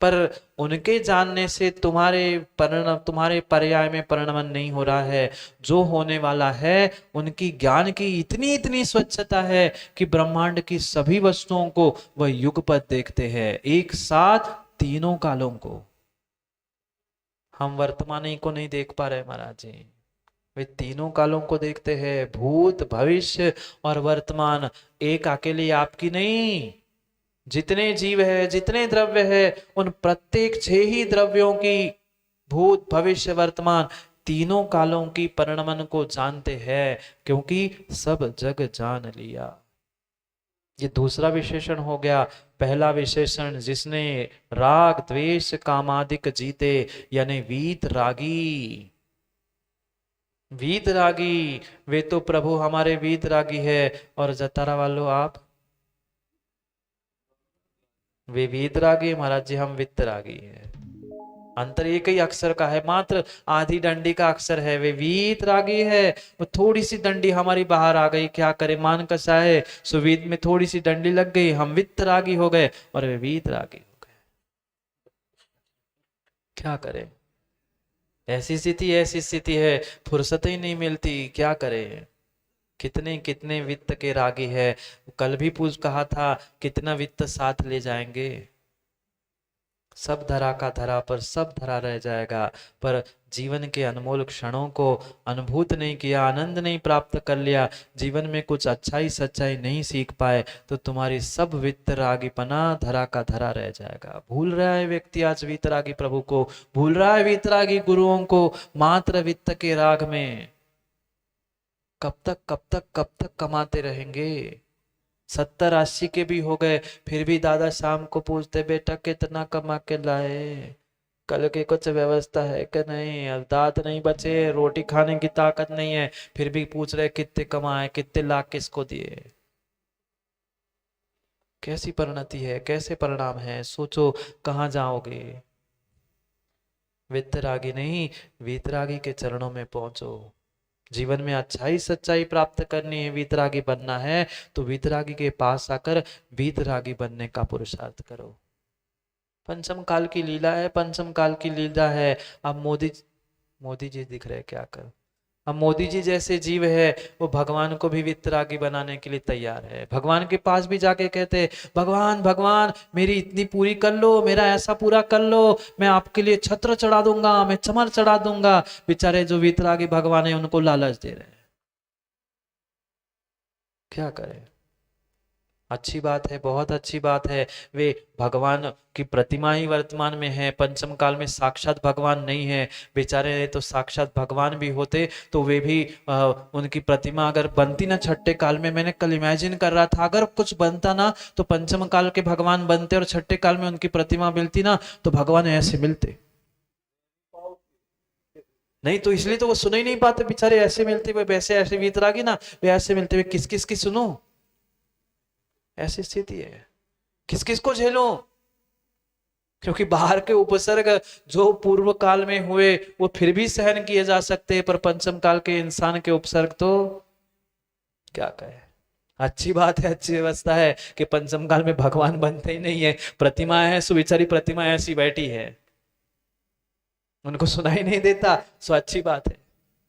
पर उनके जानने से तुम्हारे परिणाम, तुम्हारे पर्याय में परिणमन नहीं हो रहा है। जो होने वाला है उनकी ज्ञान की इतनी इतनी स्वच्छता है कि ब्रह्मांड की सभी वस्तुओं को वह युगपत देखते हैं, एक साथ तीनों कालों को। हम वर्तमान को नहीं देख पा रहे महाराज जी, वे तीनों कालों को देखते हैं, भूत भविष्य और वर्तमान। एक अकेली आपकी नहीं, जितने जीव है, जितने द्रव्य है, उन प्रत्येक 6 ही द्रव्यों की भूत भविष्य वर्तमान तीनों कालों की परिणमन को जानते हैं, क्योंकि सब जग जान लिया। ये दूसरा विशेषण हो गया। पहला विशेषण जिसने राग द्वेष कामादिक जीते, यानी वीत रागी। वीत रागी, वे तो प्रभु हमारे वीत रागी है। और जतारा वालों आप, वे वीतरागी, महाराज जी हम वित्तरागी है। अंतर एक ही अक्षर का है, मात्र आधी डंडी का अक्षर है। वे वीतरागी है, वो थोड़ी सी डंडी हमारी बाहर आ गई, क्या करे, मान कसा है, सुवीत में थोड़ी सी डंडी लग गई, हम वित्तरागी हो गए और वे वीतरागी हो गए। क्या करें, ऐसी स्थिति है, फुर्सत ही नहीं मिलती, क्या करें। कितने कितने वित्त के रागी है। कल भी पूछ कहा था कितना वित्त साथ ले जाएंगे, सब धरा का धरा पर सब धरा रह जाएगा। पर जीवन के अनमोल क्षणों को अनुभूत नहीं किया, आनंद नहीं प्राप्त कर लिया, जीवन में कुछ अच्छाई सच्चाई नहीं सीख पाए, तो तुम्हारी सब वितरागीपना धरा का धरा रह जाएगा। भूल रहा है व्यक्ति आज वितरागी प्रभु को, भूल रहा है वितरागी गुरुओं को, मात्र वित्त के राग में। कब तक कमाते रहेंगे। 70-80 के भी हो गए, फिर भी दादा शाम को पूछते बेटा कितना कमा के लाए, कल की कुछ व्यवस्था है कि नहीं, अब दांत नहीं बचे, रोटी खाने की ताकत नहीं है, फिर भी पूछ रहे कितने कमाए, कितने लाख किसको दिए। कैसी परिणति है, कैसे परिणाम है, सोचो कहाँ जाओगे। वितरागी नहीं, वीतरागी के चरणों में पहुंचो। जीवन में अच्छाई सच्चाई प्राप्त करनी है, वीतरागी बनना है, तो वीतरागी के पास आकर वीतरागी बनने का पुरुषार्थ करो। पंचम काल की लीला है, पंचम काल की लीला है। अब मोदी जी दिख रहे क्या कर, अब मोदी जी जैसे जीव है वो भगवान को भी वितरागी बनाने के लिए तैयार है। भगवान के पास भी जाके कहते भगवान भगवान मेरी इतनी पूरी कर लो, मेरा ऐसा पूरा कर लो, मैं आपके लिए छत्र चढ़ा दूंगा, मैं चमर चढ़ा दूंगा। बेचारे जो वितरागी भगवान है उनको लालच दे रहे हैं, क्या करें। अच्छी बात है, बहुत अच्छी बात है, वे भगवान की प्रतिमा ही वर्तमान में है, पंचम काल में साक्षात भगवान नहीं है। बेचारे तो साक्षात भगवान भी होते तो वे भी उनकी प्रतिमा अगर बनती ना छठे काल में, मैंने कल इमेजिन कर रहा था अगर कुछ बनता ना तो पंचम काल के भगवान बनते और छठे काल में उनकी प्रतिमा मिलती ना तो भगवान ऐसे मिलते नहीं, तो इसलिए तो वो सुन ही नहीं पाते बेचारे, ऐसे मिलते हुए वैसे, ऐसे वीतरागी ना वे ऐसे मिलते हुए किस किस की सुनो, ऐसी स्थिति है। किस किस को झेलो, क्योंकि बाहर के उपसर्ग जो पूर्व काल में हुए वो फिर भी सहन किए जा सकते हैं, पर पंचम काल के इंसान के उपसर्ग तो क्या कहे। अच्छी बात है, अच्छी व्यवस्था है कि पंचम काल में भगवान बनते ही नहीं है, प्रतिमा है, सुविचारी प्रतिमा ऐसी बैठी है, उनको सुनाई नहीं देता, सो अच्छी बात है।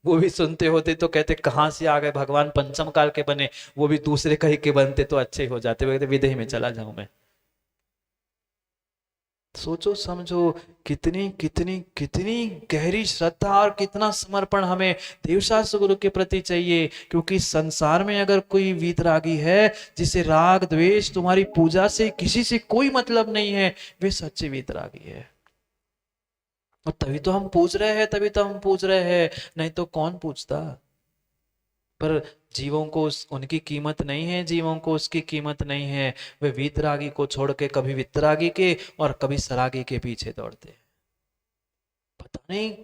वो भी सुनते होते तो कहते कहां से आ गए भगवान, पंचम काल के बने, वो भी दूसरे कहीं के बनते तो अच्छे हो जाते, वो कहते विदेही में चला जाऊं मैं। सोचो समझो कितनी कितनी कितनी गहरी श्रद्धा और कितना समर्पण हमें देवशास्त्र गुरु के प्रति चाहिए। क्योंकि संसार में अगर कोई वीतरागी है जिसे राग द्वेष तुम्हारी पूजा से किसी से कोई मतलब नहीं है, वे सच्चे वीतरागी है। और तभी तो हम पूछ रहे हैं, तभी तो हम पूछ रहे हैं, नहीं तो कौन पूछता। पर जीवों को उनकी कीमत नहीं है, जीवों को उसकी कीमत नहीं है। वे वीतरागी को छोड़ के कभी वितरागी के और कभी सरागी के पीछे दौड़ते हैं।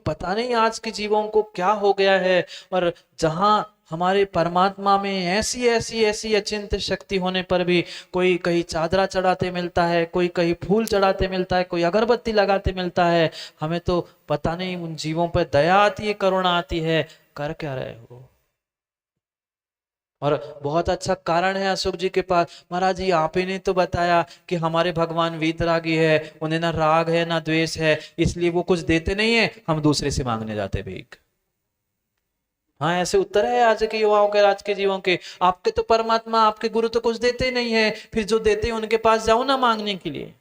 पता नहीं आज के जीवों को क्या हो गया है। और जहां हमारे परमात्मा में ऐसी ऐसी ऐसी अचिंत्य शक्ति होने पर भी कोई कहीं चादरा चढ़ाते मिलता है, कोई कहीं फूल चढ़ाते मिलता है, कोई अगरबत्ती लगाते मिलता है, हमें तो पता नहीं उन जीवों पर दया आती है, करुणा आती है, कर क्या रहे हो। और बहुत अच्छा कारण है अशोक जी के पास, महाराज जी आप ही ने तो बताया कि हमारे भगवान वीतरागी है, उन्हें ना राग है ना द्वेष है, इसलिए वो कुछ देते नहीं है, हम दूसरे से मांगने जाते भीख। हाँ ऐसे उत्तर है आज के युवाओं के, आज के जीवों के। आपके तो परमात्मा आपके गुरु तो कुछ देते नहीं है, फिर जो देते हैं उनके पास जाओ ना मांगने के लिए।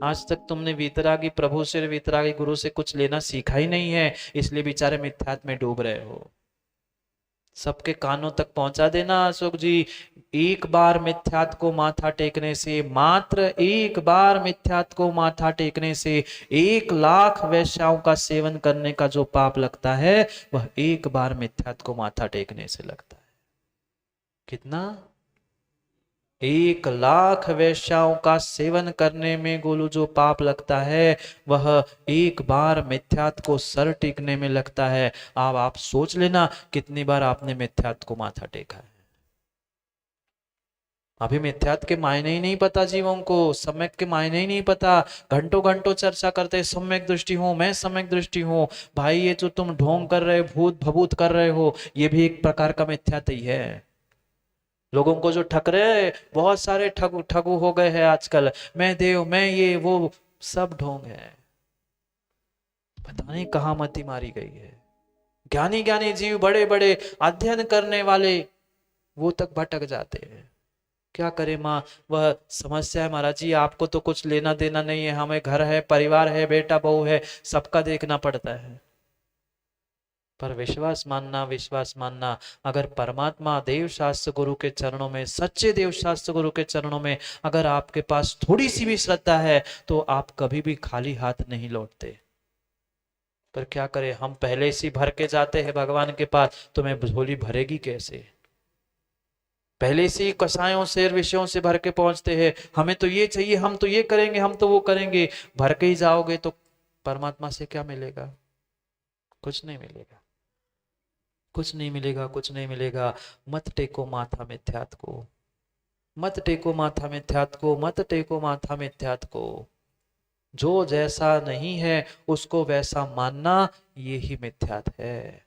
आज तक तुमने वीतरागी प्रभु से, वीतरागी गुरु से कुछ लेना सीखा ही नहीं है, इसलिए बेचारे मिथ्यात्व में डूब रहे हो। सबके कानों तक पहुंचा देना अशोक जी। एक बार मिथ्यात्व को माथा टेकने से, मात्र एक बार मिथ्यात्व को माथा टेकने से 1,00,000 वैश्याओं का सेवन करने का जो पाप लगता है, वह एक बार मिथ्यात्व को माथा टेकने से लगता है। कितना? 1,00,000 वैश्याओं का सेवन करने में गोलू जो पाप लगता है, वह एक बार मिथ्यात्व को सर टेकने में लगता है। अब आप सोच लेना कितनी बार आपने मिथ्यात्व को माथा टेका है। अभी मिथ्यात्व के मायने ही नहीं पता जीवों को, सम्यक के मायने ही नहीं पता। घंटों घंटों चर्चा करते सम्यक दृष्टि हूं, मैं सम्यक दृष्टि हूं। भाई ये जो तुम ढोंग कर रहे हो, भूत भभूत कर रहे हो, ये भी एक प्रकार का मिथ्यात्व ही है। लोगों को जो ठग रहे, बहुत सारे ठगू हो गए हैं आजकल, मैं देव मैं ये वो, सब ढोंग है। पता नहीं कहां मति मारी गई है। ज्ञानी ज्ञानी जीव, बड़े बड़े अध्ययन करने वाले, वो तक भटक जाते हैं। क्या करे माँ, वह समस्या है महाराज जी। आपको तो कुछ लेना देना नहीं है, हमें घर है, परिवार है, बेटा बहू है, सबका देखना पड़ता है। पर विश्वास मानना, विश्वास मानना, अगर परमात्मा देव शास्त्र गुरु के चरणों में, सच्चे देव शास्त्र गुरु के चरणों में अगर आपके पास थोड़ी सी भी श्रद्धा है, तो आप कभी भी खाली हाथ नहीं लौटते। पर क्या करें, हम पहले से भर के जाते हैं भगवान के पास, तो मैं झोली भरेगी कैसे। पहले से ही कसायों से, विषयों से भर के पहुंचते हैं, हमें तो ये चाहिए, हम तो ये करेंगे, हम तो वो करेंगे। भर के ही जाओगे तो परमात्मा से क्या मिलेगा? कुछ नहीं मिलेगा, कुछ नहीं मिलेगा, कुछ नहीं मिलेगा। मत टेको माथा मिथ्यात्व को, मत टेको माथा मिथ्यात्व को, मत टेको माथा मिथ्यात्व को। जो जैसा नहीं है उसको वैसा मानना, ये ही मिथ्यात्व है।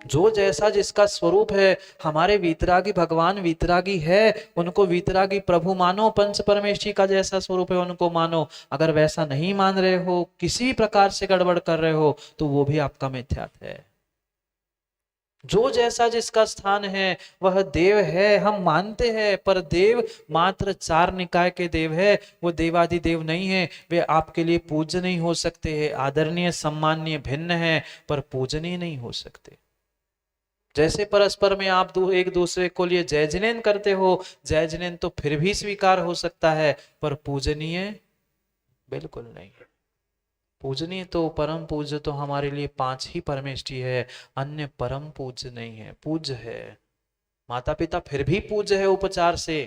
जो जैसा जिसका स्वरूप है, हमारे वीतरागी भगवान वीतरागी है, उनको वीतरागी प्रभु मानो, पंच परमेष्ठी का जैसा स्वरूप है उनको मानो। अगर वैसा नहीं मान रहे हो, किसी प्रकार से गड़बड़ कर रहे हो, तो वो भी आपका मिथ्यात्व है। जो जैसा जिसका स्थान है वह देव है, हम मानते हैं, पर देव मात्र 4 निकाय के देव है, वो देवादि देव नहीं है। वे आपके लिए पूज्य नहीं हो सकते हैं, आदरणीय सम्माननीय भिन्न है, पर पूजनीय नहीं हो सकते। जैसे परस्पर में आप एक दूसरे को लिए जय जिनेन करते हो, जय जिनेन तो फिर भी स्वीकार हो सकता है, पर पूजनीय बिल्कुल नहीं। पूजनीय तो, परम पूज्य तो हमारे लिए 5 ही परमेष्ठी है, अन्य परम पूज्य नहीं है। पूज्य है माता पिता, फिर भी पूज्य है उपचार से,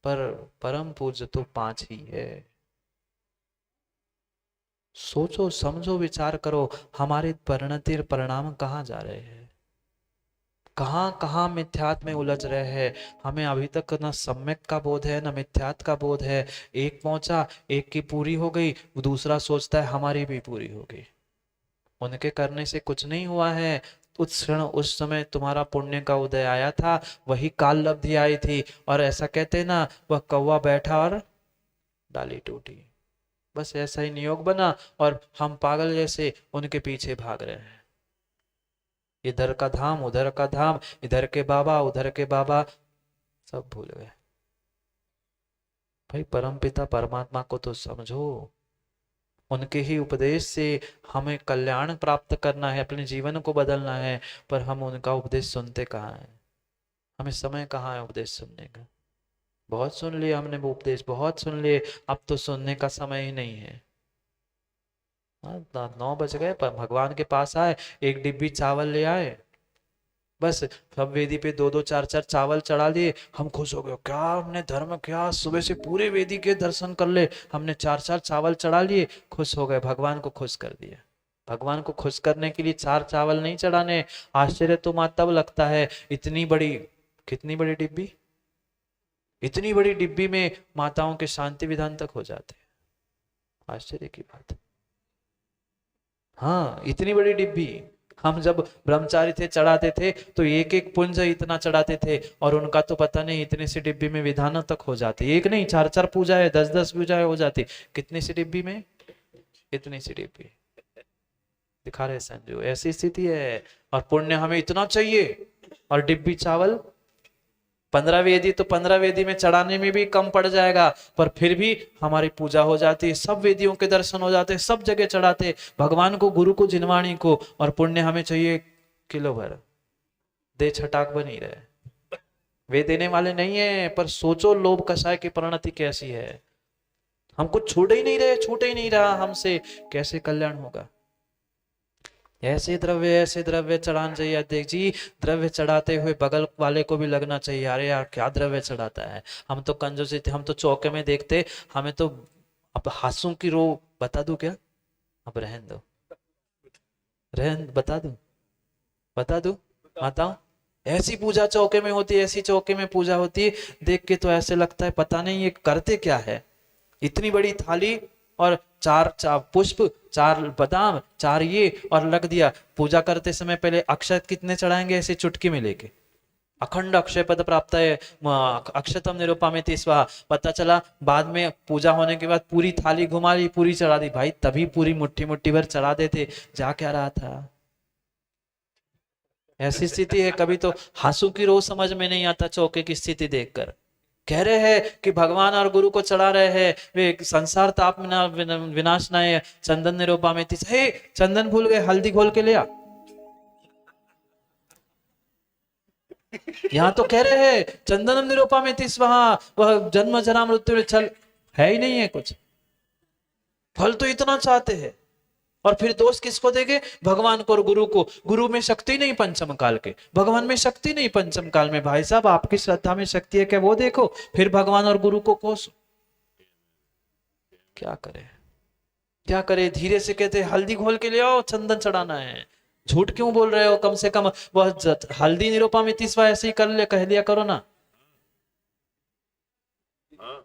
पर परम पूज्य तो 5 ही है। सोचो समझो विचार करो, हमारे परिणति परिणाम कहाँ जा रहे हैं, कहाँ कहाँ मिथ्यात्व में उलझ रहे हैं। हमें अभी तक न सम्यक का बोध है न मिथ्यात्व का बोध है। एक पहुंचा, एक की पूरी हो गई, दूसरा सोचता है हमारी भी पूरी हो गई। उनके करने से कुछ नहीं हुआ है। उस क्षण उस समय तुम्हारा पुण्य का उदय आया था, वही काल लब्धि आई थी। और ऐसा कहते ना, वह कौवा बैठा और डाली टूटी। बस ऐसा ही नियोग बना और हम पागल जैसे उनके पीछे भाग रहे हैं। इधर का धाम उधर का धाम, इधर के बाबा उधर के बाबा, सब भूल गए। भाई परमपिता परमात्मा को तो समझो। उनके ही उपदेश से हमें कल्याण प्राप्त करना है, अपने जीवन को बदलना है। पर हम उनका उपदेश सुनते कहाँ हैं? हमें समय कहाँ है उपदेश सुनने का? बहुत सुन लिए हमने वो उपदेश, बहुत सुन लिए, अब तो सुनने का समय ही नहीं है। 9 बज गए पर भगवान के पास आए, एक डिब्बी चावल ले आए, बस सब वेदी पे 2-2 4-4 चावल चढ़ा दिए। हम खुश हो गए, क्या हमने धर्म किया, सुबह से पूरे वेदी के दर्शन कर ले, हमने 4-4 चावल चढ़ा लिए, खुश हो गए, भगवान को खुश कर दिया। भगवान को खुश करने के लिए 4 चावल नहीं चढ़ाने। आश्चर्य तो मां तब लगता है, इतनी बड़ी, कितनी बड़ी डिब्बी, इतनी बड़ी डिब्बी में माताओं के शांति विधान तक हो जाते हैं। आश्चर्य की बात है। हाँ, इतनी बड़ी डिब्बी। हम जब ब्रह्मचारी थे चढ़ाते थे तो एक एक पुंज इतना चढ़ाते थे, और उनका तो पता नहीं इतनी सी डिब्बी में विधानों तक हो जाती, एक नहीं 4-4 पूजाएं 10-10 पूजाएं हो जाती। कितनी सी डिब्बी में? इतनी सी डिब्बी। दिखा रहे संजू, ऐसी स्थिति है। और पुण्य हमें इतना चाहिए, और डिब्बी चावल 15 वेदी, तो 15 वेदी में चढ़ाने में भी कम पड़ जाएगा, पर फिर भी हमारी पूजा हो जाती है, सब वेदियों के दर्शन हो जाते, सब जगह चढ़ाते भगवान को, गुरु को, जिनवाणी को। और पुण्य हमें चाहिए किलो भर, दे छटाक बनी रहे। वे देने वाले नहीं है, पर सोचो लोभ कषाय की परिणति कैसी है। हमको छूट ही नहीं रहे, छूट ही नहीं रहा हमसे, कैसे कल्याण होगा? ऐसे द्रव्य चढ़ाना चाहिए। अध्यक्ष जी, द्रव्य चढ़ाते हुए बगल वाले को भी लगना चाहिए, अरे यार क्या द्रव्य चढ़ाता है। हम तो कंजूसी थे, हम तो चौके में देखते, हमें तो अब हासों की रो बता दूं क्या? अब रहन दो, रहन, बता दूं माताओं, ऐसी पूजा चौके में होती है, ऐसी चौके में पूजा होती है, देख के तो ऐसे लगता है पता नहीं ये करते क्या है। इतनी बड़ी थाली और 4 पुष्प, 4 बादाम, 4 ये, और लग दिया। पूजा करते समय पहले अक्षत कितने चढ़ाएंगे? ऐसे चुटकी में लेके, अखंड अक्षय पद प्राप्त है, अक्षतम निरूपामेति स्वाहा। पता चला बाद में पूजा होने के बाद पूरी थाली घुमा ली, पूरी चढ़ा दी। भाई तभी पूरी मुट्ठी मुट्ठी भर चढ़ा देते, जा क्या रहा था? ऐसी स्थिति है। कभी तो हासू की रोज समझ में नहीं आता चौके की स्थिति देखकर। कह रहे हैं कि भगवान और गुरु को चढ़ा रहे हैं, वे संसार ताप विनाश न चंदन निरूपा में। हे चंदन भूल गए, हल्दी घोल के ले आ। यहाँ तो कह रहे हैं चंदनम निरूपा में वहां, वह जन्म जरा मृत्यु छल है ही नहीं है कुछ। फल तो इतना चाहते हैं, और फिर दोष किसको देंगे? भगवान को और गुरु को। गुरु में शक्ति नहीं पंचम काल के, भगवान में शक्ति नहीं पंचम काल में। भाई साहब आपकी श्रद्धा में शक्ति है क्या वो देखो, फिर भगवान और गुरु को कोसो। क्या करे, क्या करे? धीरे से कहते हल्दी घोल के ले आओ, चंदन चढ़ाना है। झूठ क्यों बोल रहे हो? कम से कम वह हल्दी निरूपा में तीसवा ऐसे ही कर ले, कह लिया करो ना।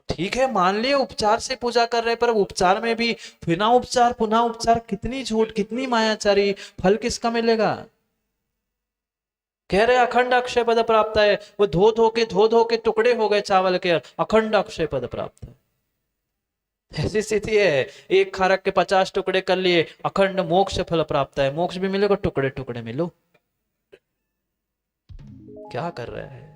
ठीक है मान लिए उपचार से पूजा कर रहे, पर उपचार में भी बिना उपचार पुनः उपचार, कितनी झूठ, कितनी मायाचारी, फल किसका मिलेगा? कह रहे अखंड अक्षय पद प्राप्त है, वो धो धो के टुकड़े हो गए चावल के, अखंड अक्षय पद प्राप्त है। ऐसी स्थिति है, एक खारक के 50 टुकड़े कर लिए, अखंड मोक्ष फल प्राप्त है। मोक्ष भी मिलेगा, टुकड़े टुकड़े मिलो। क्या कर रहे हैं?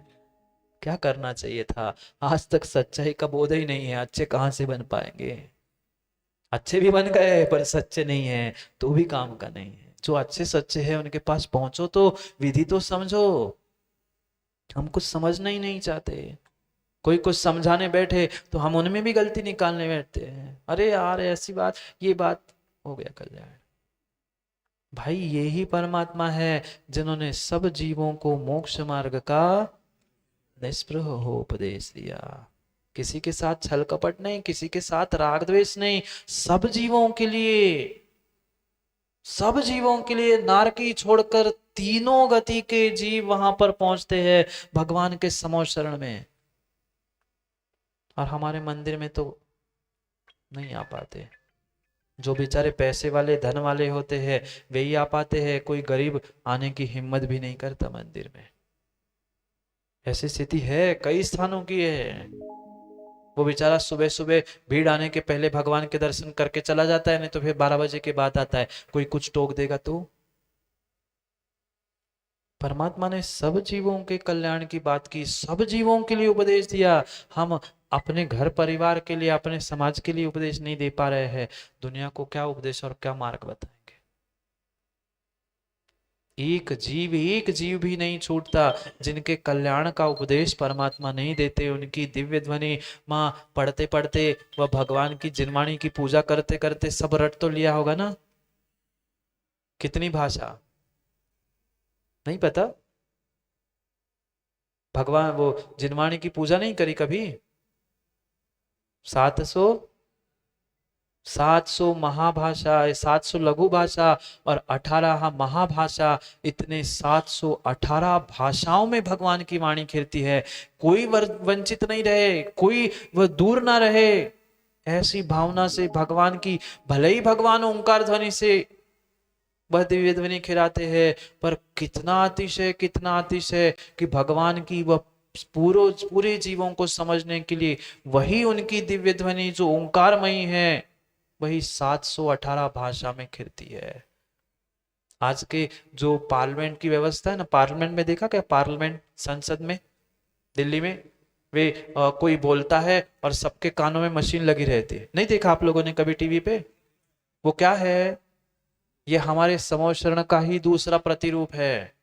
क्या करना चाहिए था? आज तक सच्चाई का बोध ही नहीं है। अच्छे कहां से बन पाएंगे? अच्छे भी बन गए पर सच्चे नहीं है तो भी काम का नहीं है। जो अच्छे सच्चे हैं उनके पास पहुंचो, तो विधि तो समझो। हम कुछ समझना ही नहीं चाहते। कोई कुछ समझाने बैठे तो हम उनमें भी गलती निकालने बैठते हैं। अरे यार ऐसी बात, ये बात हो गया कल्याण। भाई यही परमात्मा है जिन्होंने सब जीवों को मोक्ष मार्ग का निष्प्रह हो उपदेश दिया। किसी के साथ छल कपट नहीं, किसी के साथ राग द्वेष नहीं, सब जीवों के लिए सब जीवों के लिए, नारकी छोड़कर तीनों गति के जीव वहां पर पहुंचते हैं भगवान के समो शरण में। और हमारे मंदिर में तो नहीं आ पाते। जो बेचारे पैसे वाले धन वाले होते हैं वे ही आ पाते हैं, कोई गरीब आने की हिम्मत भी नहीं करता मंदिर में। ऐसी स्थिति है, कई स्थानों की है। वो बेचारा सुबह सुबह भीड़ आने के पहले भगवान के दर्शन करके चला जाता है, नहीं तो फिर 12 बजे के बाद आता है। कोई कुछ टोक देगा तो। परमात्मा ने सब जीवों के कल्याण की बात की, सब जीवों के लिए उपदेश दिया। हम अपने घर परिवार के लिए, अपने समाज के लिए उपदेश नहीं दे पा रहे हैं। दुनिया को क्या उपदेश और क्या मार्ग बताएंगे? एक जीव भी नहीं छूटता जिनके कल्याण का उपदेश परमात्मा नहीं देते। उनकी दिव्य ध्वनि माँ पढ़ते पढ़ते वह भगवान की जिनवाणी की पूजा करते करते सब रट तो लिया होगा ना। कितनी भाषा नहीं पता। भगवान वो जिनवाणी की पूजा नहीं करी कभी। 700 महाभाषा, 700 लघु भाषा और 18 महाभाषा, इतने 718 भाषाओं में भगवान की वाणी खिलती है। कोई वंचित नहीं रहे, कोई वह दूर ना रहे। ऐसी भावना से भगवान की, भले ही भगवान ओंकार ध्वनि से वह दिव्य ध्वनि खिलाते हैं, पर कितना अतिशय, कितना अतिशय कि भगवान की वह पूरे जीवों को समझने के लिए वही उनकी दिव्य ध्वनि जो ओंकारमयी है वही 718 भाषा में खिलती है। आज के जो पार्लियामेंट की व्यवस्था है ना, पार्लियामेंट में देखा क्या? पार्लियामेंट संसद में दिल्ली में वे कोई बोलता है और सबके कानों में मशीन लगी रहती है। नहीं देखा आप लोगों ने कभी टीवी पे? वो क्या है? ये हमारे समोशरण का ही दूसरा प्रतिरूप है।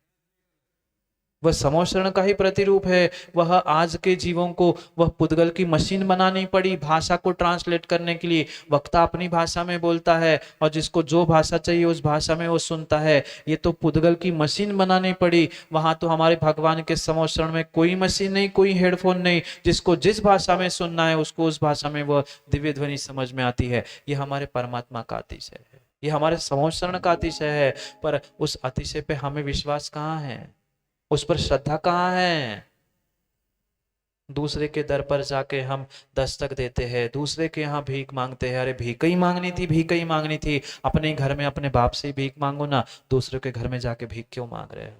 वह समोशरण का ही प्रतिरूप है। वह आज के जीवों को वह पुद्गल की मशीन बनानी पड़ी भाषा को ट्रांसलेट करने के लिए। वक्ता अपनी भाषा में बोलता है और जिसको जो भाषा चाहिए उस भाषा में वो सुनता है। ये तो पुद्गल की मशीन बनानी पड़ी। वहां तो हमारे भगवान के समोशरण में कोई मशीन नहीं, कोई हेडफोन नहीं। जिसको जिस भाषा में सुनना है उसको उस भाषा में वह दिव्य ध्वनि समझ में आती है। ये हमारे परमात्मा का अतिशय है, ये हमारे समोशरण का अतिशय है। पर उस अतिशय पे हमें विश्वास कहाँ है? उस पर श्रद्धा कहाँ है? दूसरे के दर पर जाके हम दस्तक देते हैं, दूसरे के यहाँ भीख मांगते हैं। अरे भीख ही मांगनी थी, भीख ही मांगनी थी। अपने घर में अपने बाप से भीख मांगो ना, दूसरे के घर में जाके भीख क्यों मांग रहे हो?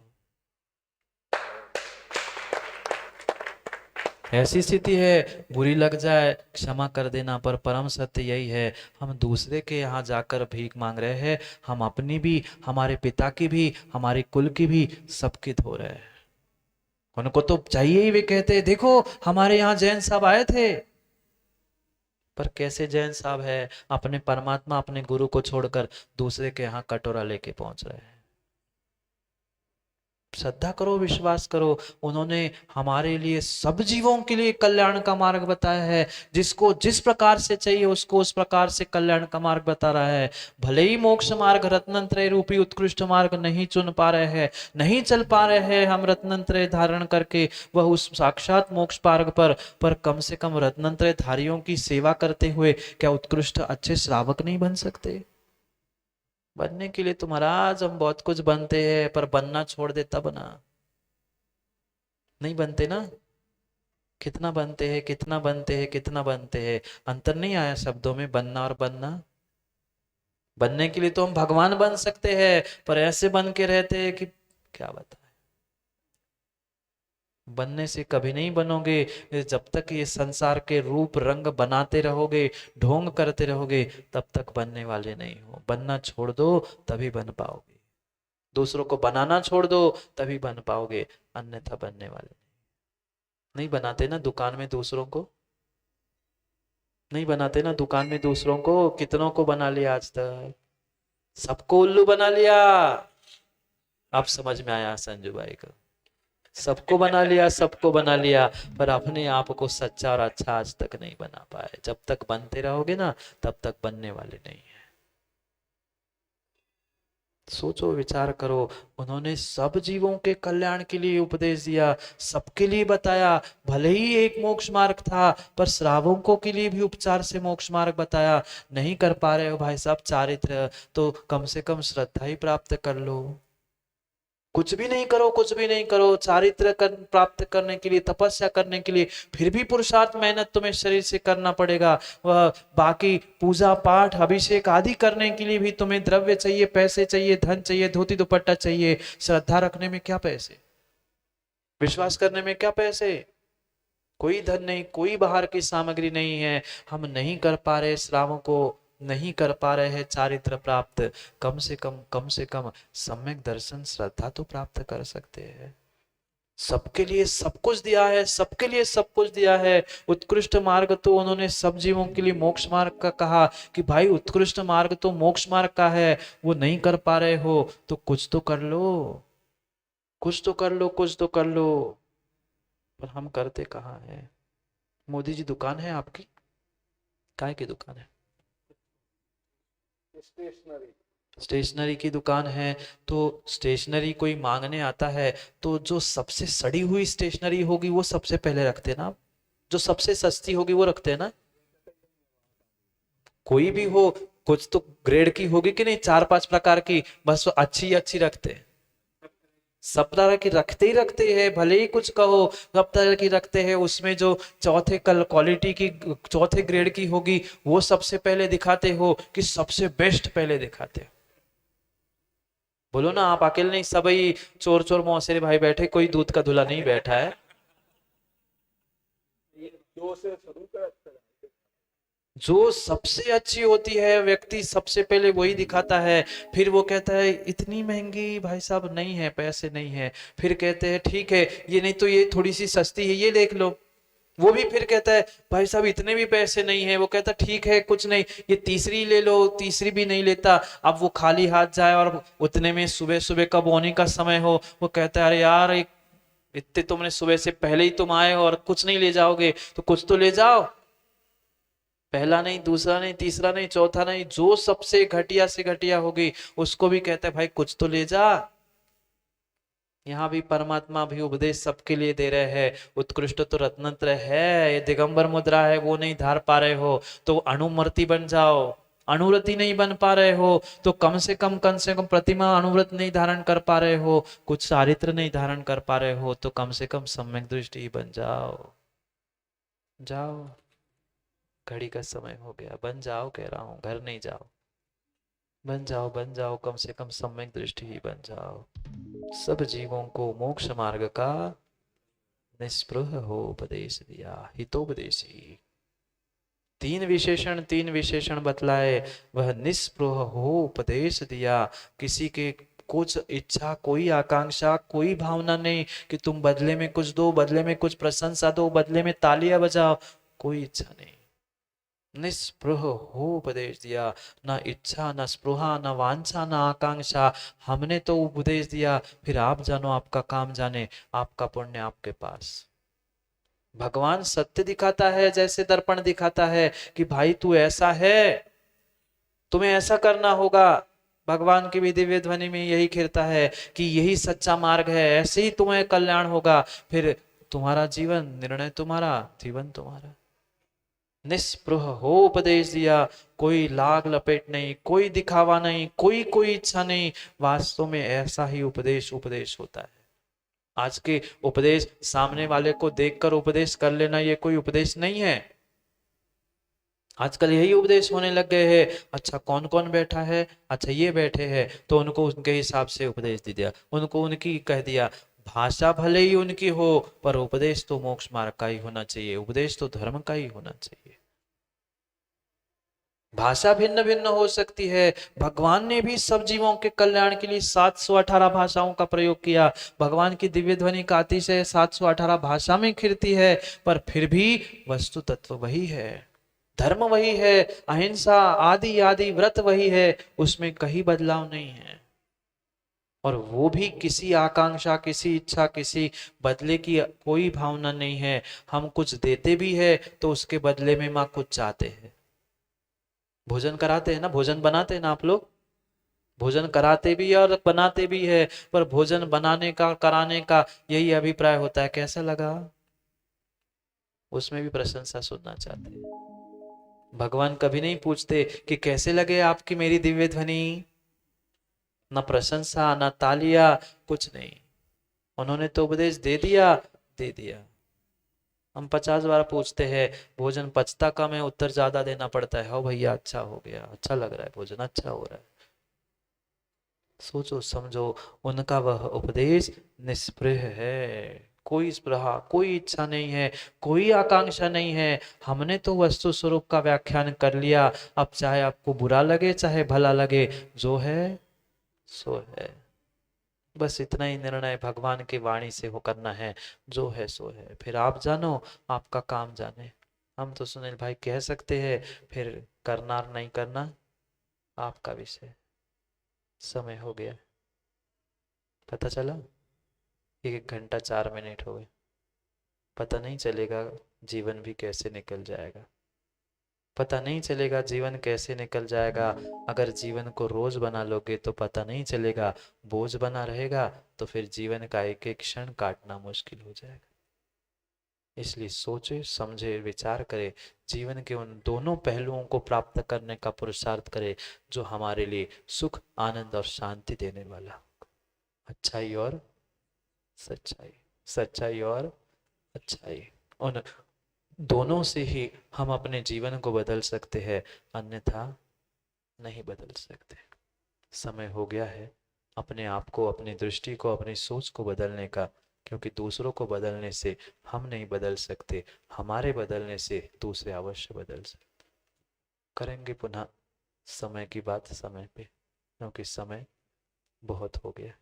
ऐसी स्थिति है, बुरी लग जाए क्षमा कर देना, पर परम सत्य यही है। हम दूसरे के यहाँ जाकर भीख मांग रहे हैं, हम अपनी भी, हमारे पिता की भी, हमारे कुल की भी, सबकी धो रहे हैं। उनको तो चाहिए ही, वे कहते हैं देखो हमारे यहाँ जैन साहब आए थे। पर कैसे जैन साहब है? अपने परमात्मा, अपने गुरु को छोड़कर दूसरे के यहाँ कटोरा लेके पहुंच रहे हैं। श्रद्धा करो, विश्वास करो। उन्होंने हमारे लिए, सब जीवों के लिए कल्याण का मार्ग बताया है। जिसको जिस प्रकार से चाहिए उसको उस प्रकार से कल्याण का मार्ग बता रहा है। भले ही मोक्ष मार्ग, रत्नत्रय रूपी उत्कृष्ट मार्ग नहीं चुन पा रहे हैं, नहीं चल पा रहे हैं हम रत्नत्रय धारण करके वह उस साक्षात मोक्ष मार्ग पर कम से कम रत्नत्रय धारियों की सेवा करते हुए क्या उत्कृष्ट अच्छे श्रावक नहीं बन सकते? बनने के लिए तो महाराज हम बहुत कुछ बनते हैं, पर बनना छोड़ दे तब ना। नहीं बनते ना। कितना बनते हैं, कितना बनते हैं, कितना बनते हैं। अंतर नहीं आया शब्दों में, बनना और बनना। बनने के लिए तो हम भगवान बन सकते हैं, पर ऐसे बन के रहते हैं कि क्या बताएं। बनने से कभी नहीं बनोगे। जब तक ये संसार के रूप रंग बनाते रहोगे, ढोंग करते रहोगे, तब तक बनने वाले नहीं हो। बनना छोड़ दो तभी बन पाओगे। दूसरों को बनाना छोड़ दो तभी बन पाओगे, अन्यथा बनने वाले नहीं। बनाते ना दुकान में दूसरों को, नहीं बनाते ना दुकान में दूसरों को। कितनों को बना लिया आज तक? सबको उल्लू बना लिया। अब समझ में आया संजू भाई को। सबको बना लिया, सबको बना लिया, पर अपने आप को सच्चा और अच्छा आज तक नहीं बना पाए। जब तक बनते रहोगे ना तब तक बनने वाले नहीं है। सोचो विचार करो, उन्होंने सब जीवों के कल्याण के लिए उपदेश दिया, सबके लिए बताया। भले ही एक मोक्ष मार्ग था, पर श्रावकों के लिए भी उपचार से मोक्ष मार्ग बताया। नहीं कर पा रहे हो भाई साहब चारित्र, तो कम से कम श्रद्धा ही प्राप्त कर लो। कुछ भी नहीं करो, कुछ भी नहीं करो, चारित्र प्राप्त करने के लिए, तपस्या करने के लिए फिर भी पुरुषार्थ मेहनत तुम्हें शरीर से करना पड़ेगा। वह बाकी पूजा पाठ अभिषेक आदि करने के लिए भी तुम्हें द्रव्य चाहिए, पैसे चाहिए, धन चाहिए, धोती दुपट्टा चाहिए। श्रद्धा रखने में क्या पैसे, विश्वास करने में क्या पैसे? कोई धन नहीं, कोई बाहर की सामग्री नहीं है। हम नहीं कर पा रहे श्रावों को, नहीं कर पा रहे हैं चारित्र प्राप्त, कम से कम सम्यक दर्शन श्रद्धा तो प्राप्त कर सकते हैं। सबके लिए सब कुछ दिया है, सबके लिए सब कुछ दिया है। उत्कृष्ट मार्ग तो उन्होंने सब जीवों के लिए मोक्ष मार्ग का कहा कि भाई उत्कृष्ट मार्ग तो मोक्ष मार्ग का है, वो नहीं कर पा रहे हो तो कुछ तो कर लो, कुछ तो कर लो, कुछ तो कर लो। पर हम करते कहाँ हैं? मोदी जी दुकान है आपकी, काय की दुकान है? स्टेशनरी की दुकान है। तो स्टेशनरी कोई मांगने आता है तो जो सबसे सड़ी हुई स्टेशनरी होगी वो सबसे पहले रखते ना, जो सबसे सस्ती होगी वो रखते हैं ना। कोई भी हो, कुछ तो ग्रेड की होगी कि नहीं, 4-5 प्रकार की, बस वो अच्छी अच्छी रखते हैं। सब तरह की रखते ही रखते हैं, भले ही कुछ कहो, सब तरह की रखते हैं। उसमें जो चौथे क्वालिटी की, चौथे ग्रेड की होगी वो सबसे पहले दिखाते हो कि सबसे बेस्ट पहले दिखाते हो? बोलो ना, आप अकेले नहीं, सभी चोर चोर मौसेरे भाई बैठे, कोई दूध का धुला नहीं बैठा है। जो सबसे अच्छी होती है व्यक्ति सबसे पहले वही दिखाता है। फिर वो कहता है इतनी महंगी भाई साहब नहीं है, पैसे नहीं है। फिर कहते हैं ठीक है, ये नहीं तो ये थोड़ी सी सस्ती है, ये देख लो। वो भी फिर कहता है भाई साहब इतने भी पैसे नहीं है। वो कहता ठीक है कुछ नहीं, ये तीसरी ले लो, तीसरी भी नहीं लेता। अब वो खाली हाथ जाए और उतने में सुबह सुबह कब होने का समय हो, वो कहता है अरे यार इतने तुमने सुबह से पहले ही तुम आए हो और कुछ नहीं ले जाओगे, तो कुछ तो ले जाओ। पहला नहीं, दूसरा नहीं, तीसरा नहीं, चौथा नहीं, जो सबसे घटिया से घटिया होगी उसको भी कहता है भाई कुछ तो ले जा। यहाँ भी परमात्मा भी उपदेश सबके लिए दे रहे हैं। उत्कृष्ट तो रत्नत्र है, ये दिगंबर मुद्रा है, वो नहीं धार पा रहे हो तो अनुमूर्ति बन जाओ। अनुव्रति नहीं बन पा रहे हो तो कम से कम प्रतिमा अनुव्रत नहीं धारण कर पा रहे हो, कुछ चारित्र नहीं धारण कर पा रहे हो तो कम से कम सम्यक दृष्टि बन जाओ। जाओ, घड़ी का समय हो गया, बन जाओ कह रहा हूं, घर नहीं जाओ। बन जाओ, बन जाओ, कम से कम सम्यक दृष्टि ही बन जाओ। सब जीवों को मोक्ष मार्ग का निस्पृह हो उपदेश दिया, हितोपदेशी। तीन विशेषण बतलाए, वह निस्पृह हो उपदेश दिया। किसी के कुछ इच्छा, कोई आकांक्षा, कोई भावना नहीं कि तुम बदले में कुछ दो, बदले में कुछ प्रशंसा दो, बदले में तालियां बजाओ, कोई इच्छा नहीं। निस्पृह हो उपदेश दिया, ना इच्छा, ना स्पृहा, ना वांछा, ना आकांक्षा। हमने तो उपदेश दिया, फिर आप जानो, आपका काम जाने, आपका पुण्य आपके पास। भगवान सत्य दिखाता है, जैसे दर्पण दिखाता है कि भाई तू ऐसा है, तुम्हें ऐसा करना होगा। भगवान की भी दिव्य ध्वनि में यही खिरता है कि यही सच्चा मार्ग है, ऐसे ही तुम्हें कल्याण होगा। फिर तुम्हारा जीवन, निर्णय तुम्हारा, जीवन तुम्हारा। निस्पृह हो उपदेश दिया, कोई लाग लपेट नहीं, कोई दिखावा नहीं, कोई इच्छा नहीं। वास्तव में ऐसा ही उपदेश होता है। आज के उपदेश सामने वाले को देखकर उपदेश कर लेना, ये कोई उपदेश नहीं है। आजकल यही उपदेश होने लग गए हैं। अच्छा कौन कौन बैठा है, अच्छा ये बैठे हैं तो उनको उनके हिसाब से उपदेश दे दिया, उनको उनकी कह दिया। भाषा भले ही उनकी हो पर उपदेश तो मोक्ष मार्ग का ही होना चाहिए, उपदेश तो धर्म का ही होना चाहिए। भाषा भिन्न भिन्न हो सकती है। भगवान ने भी सब जीवों के कल्याण के लिए 718 भाषाओं का प्रयोग किया। भगवान की दिव्य ध्वनि का अतिशय 718 भाषा में खिरती है, पर फिर भी वस्तु तत्व वही है, धर्म वही है, अहिंसा आदि आदि व्रत वही है, उसमें कहीं बदलाव नहीं है। और वो भी किसी आकांक्षा, किसी इच्छा, किसी बदले की कोई भावना नहीं है। हम कुछ देते भी है तो उसके बदले में माँ कुछ चाहते हैं। भोजन कराते हैं ना, भोजन बनाते हैं ना आप लोग, भोजन कराते भी है और बनाते भी है, पर भोजन बनाने का कराने का यही अभिप्राय होता है, कैसा लगा, उसमें भी प्रशंसा सुनना चाहते हैं। भगवान कभी नहीं पूछते कि कैसे लगे आपकी मेरी दिव्य ध्वनि, न प्रशंसा न तालियां, कुछ नहीं। उन्होंने तो उपदेश दे दिया, दे दिया। हम 50 बार पूछते हैं भोजन पचता कम है, उत्तर ज्यादा देना पड़ता है, हो भैया अच्छा हो गया, अच्छा लग रहा है, भोजन अच्छा हो रहा है। सोचो समझो, उनका वह उपदेश निष्पृह है, कोई स्पृहा, कोई इच्छा नहीं है, कोई आकांक्षा नहीं है। हमने तो वस्तु स्वरूप का व्याख्यान कर लिया, अब चाहे आपको बुरा लगे चाहे भला लगे, जो है सो है। बस इतना ही निर्णय भगवान की वाणी से हो करना है, जो है सो है, फिर आप जानो, आपका काम जाने। हम तो सुनील भाई कह सकते हैं, फिर करना और नहीं करना आपका विषय। समय हो गया, पता चला 1 घंटा 4 मिनट हो गए, पता नहीं चलेगा जीवन भी कैसे निकल जाएगा, पता नहीं चलेगा जीवन कैसे निकल जाएगा। अगर जीवन को रोज बना लोगे तो पता नहीं चलेगा, बोझ बना रहेगा तो फिर जीवन का एक एक क्षण काटना मुश्किल हो जाएगा। इसलिए सोचे समझे विचार करे, जीवन के उन दोनों पहलुओं को प्राप्त करने का पुरुषार्थ करे जो हमारे लिए सुख आनंद और शांति देने वाला, अच्छाई और सच्चाई, सच्चाई और अच्छाई। उन दोनों से ही हम अपने जीवन को बदल सकते हैं, अन्यथा नहीं बदल सकते। समय हो गया है अपने आप को, अपनी दृष्टि को, अपनी सोच को बदलने का, क्योंकि दूसरों को बदलने से हम नहीं बदल सकते, हमारे बदलने से दूसरे अवश्य बदल सकते। करेंगे पुनः समय की बात समय पे, क्योंकि समय बहुत हो गया।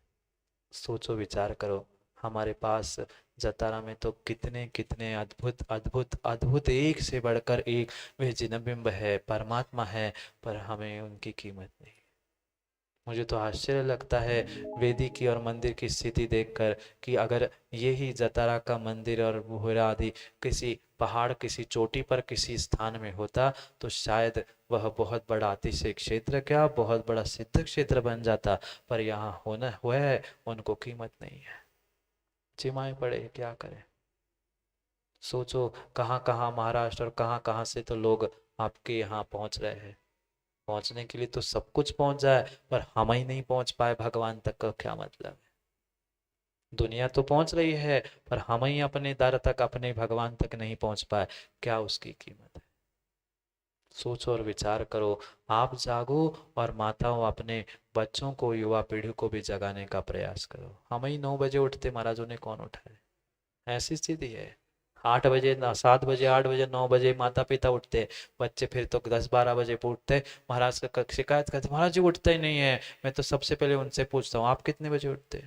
सोचो विचार करो, हमारे पास जतारा में तो कितने कितने अद्भुत अद्भुत अद्भुत, एक से बढ़कर एक वे जिनबिंब है, परमात्मा है, पर हमें उनकी कीमत नहीं। मुझे तो आश्चर्य लगता है वेदी की और मंदिर की स्थिति देखकर कि अगर यही जतारा का मंदिर और बोहरा आदि किसी पहाड़, किसी चोटी पर, किसी स्थान में होता तो शायद वह बहुत बड़ा अतिशय क्षेत्र, क्या बहुत बड़ा सिद्ध क्षेत्र बन जाता, पर यहाँ होना हुआ है, उनको कीमत नहीं है, चिमाए पड़े, क्या करें। सोचो कहाँ कहाँ महाराष्ट्र और कहाँ कहाँ से तो लोग आपके यहाँ पहुँच रहे हैं। पहुंचने के लिए तो सब कुछ पहुंच जाए, पर हम ही नहीं पहुंच पाए भगवान तक का क्या मतलब है। दुनिया तो पहुंच रही है, पर हम ही अपने दर तक, अपने भगवान तक नहीं पहुंच पाए, क्या उसकी कीमत है। सोचो और विचार करो, आप जागो और माताओं अपने बच्चों को, युवा पीढ़ी को भी जगाने का प्रयास करो। हम ही 9 बजे उठते, महाराजों ने कौन उठाए, ऐसी स्थिति है। 8 बजे, 7 बजे, 8 बजे, 9 बजे माता पिता उठते, बच्चे फिर तो 10-12 बजे उठते, महाराज का शिकायत करते, महाराज जी उठते ही नहीं है। मैं तो सबसे पहले उनसे पूछता हूँ आप कितने बजे उठते।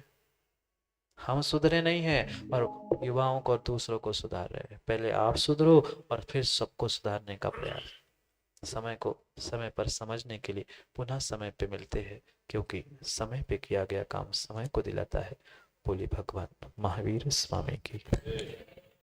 हम सुधरे नहीं हैं और युवाओं को और दूसरों को सुधार रहे हैं। पहले आप सुधरो और फिर सबको सुधारने का प्रयास। समय को समय पर समझने के लिए पुनः समय पे मिलते हैं, क्योंकि समय पे किया गया काम समय को दिलाता है। बोली भगवान महावीर स्वामी की।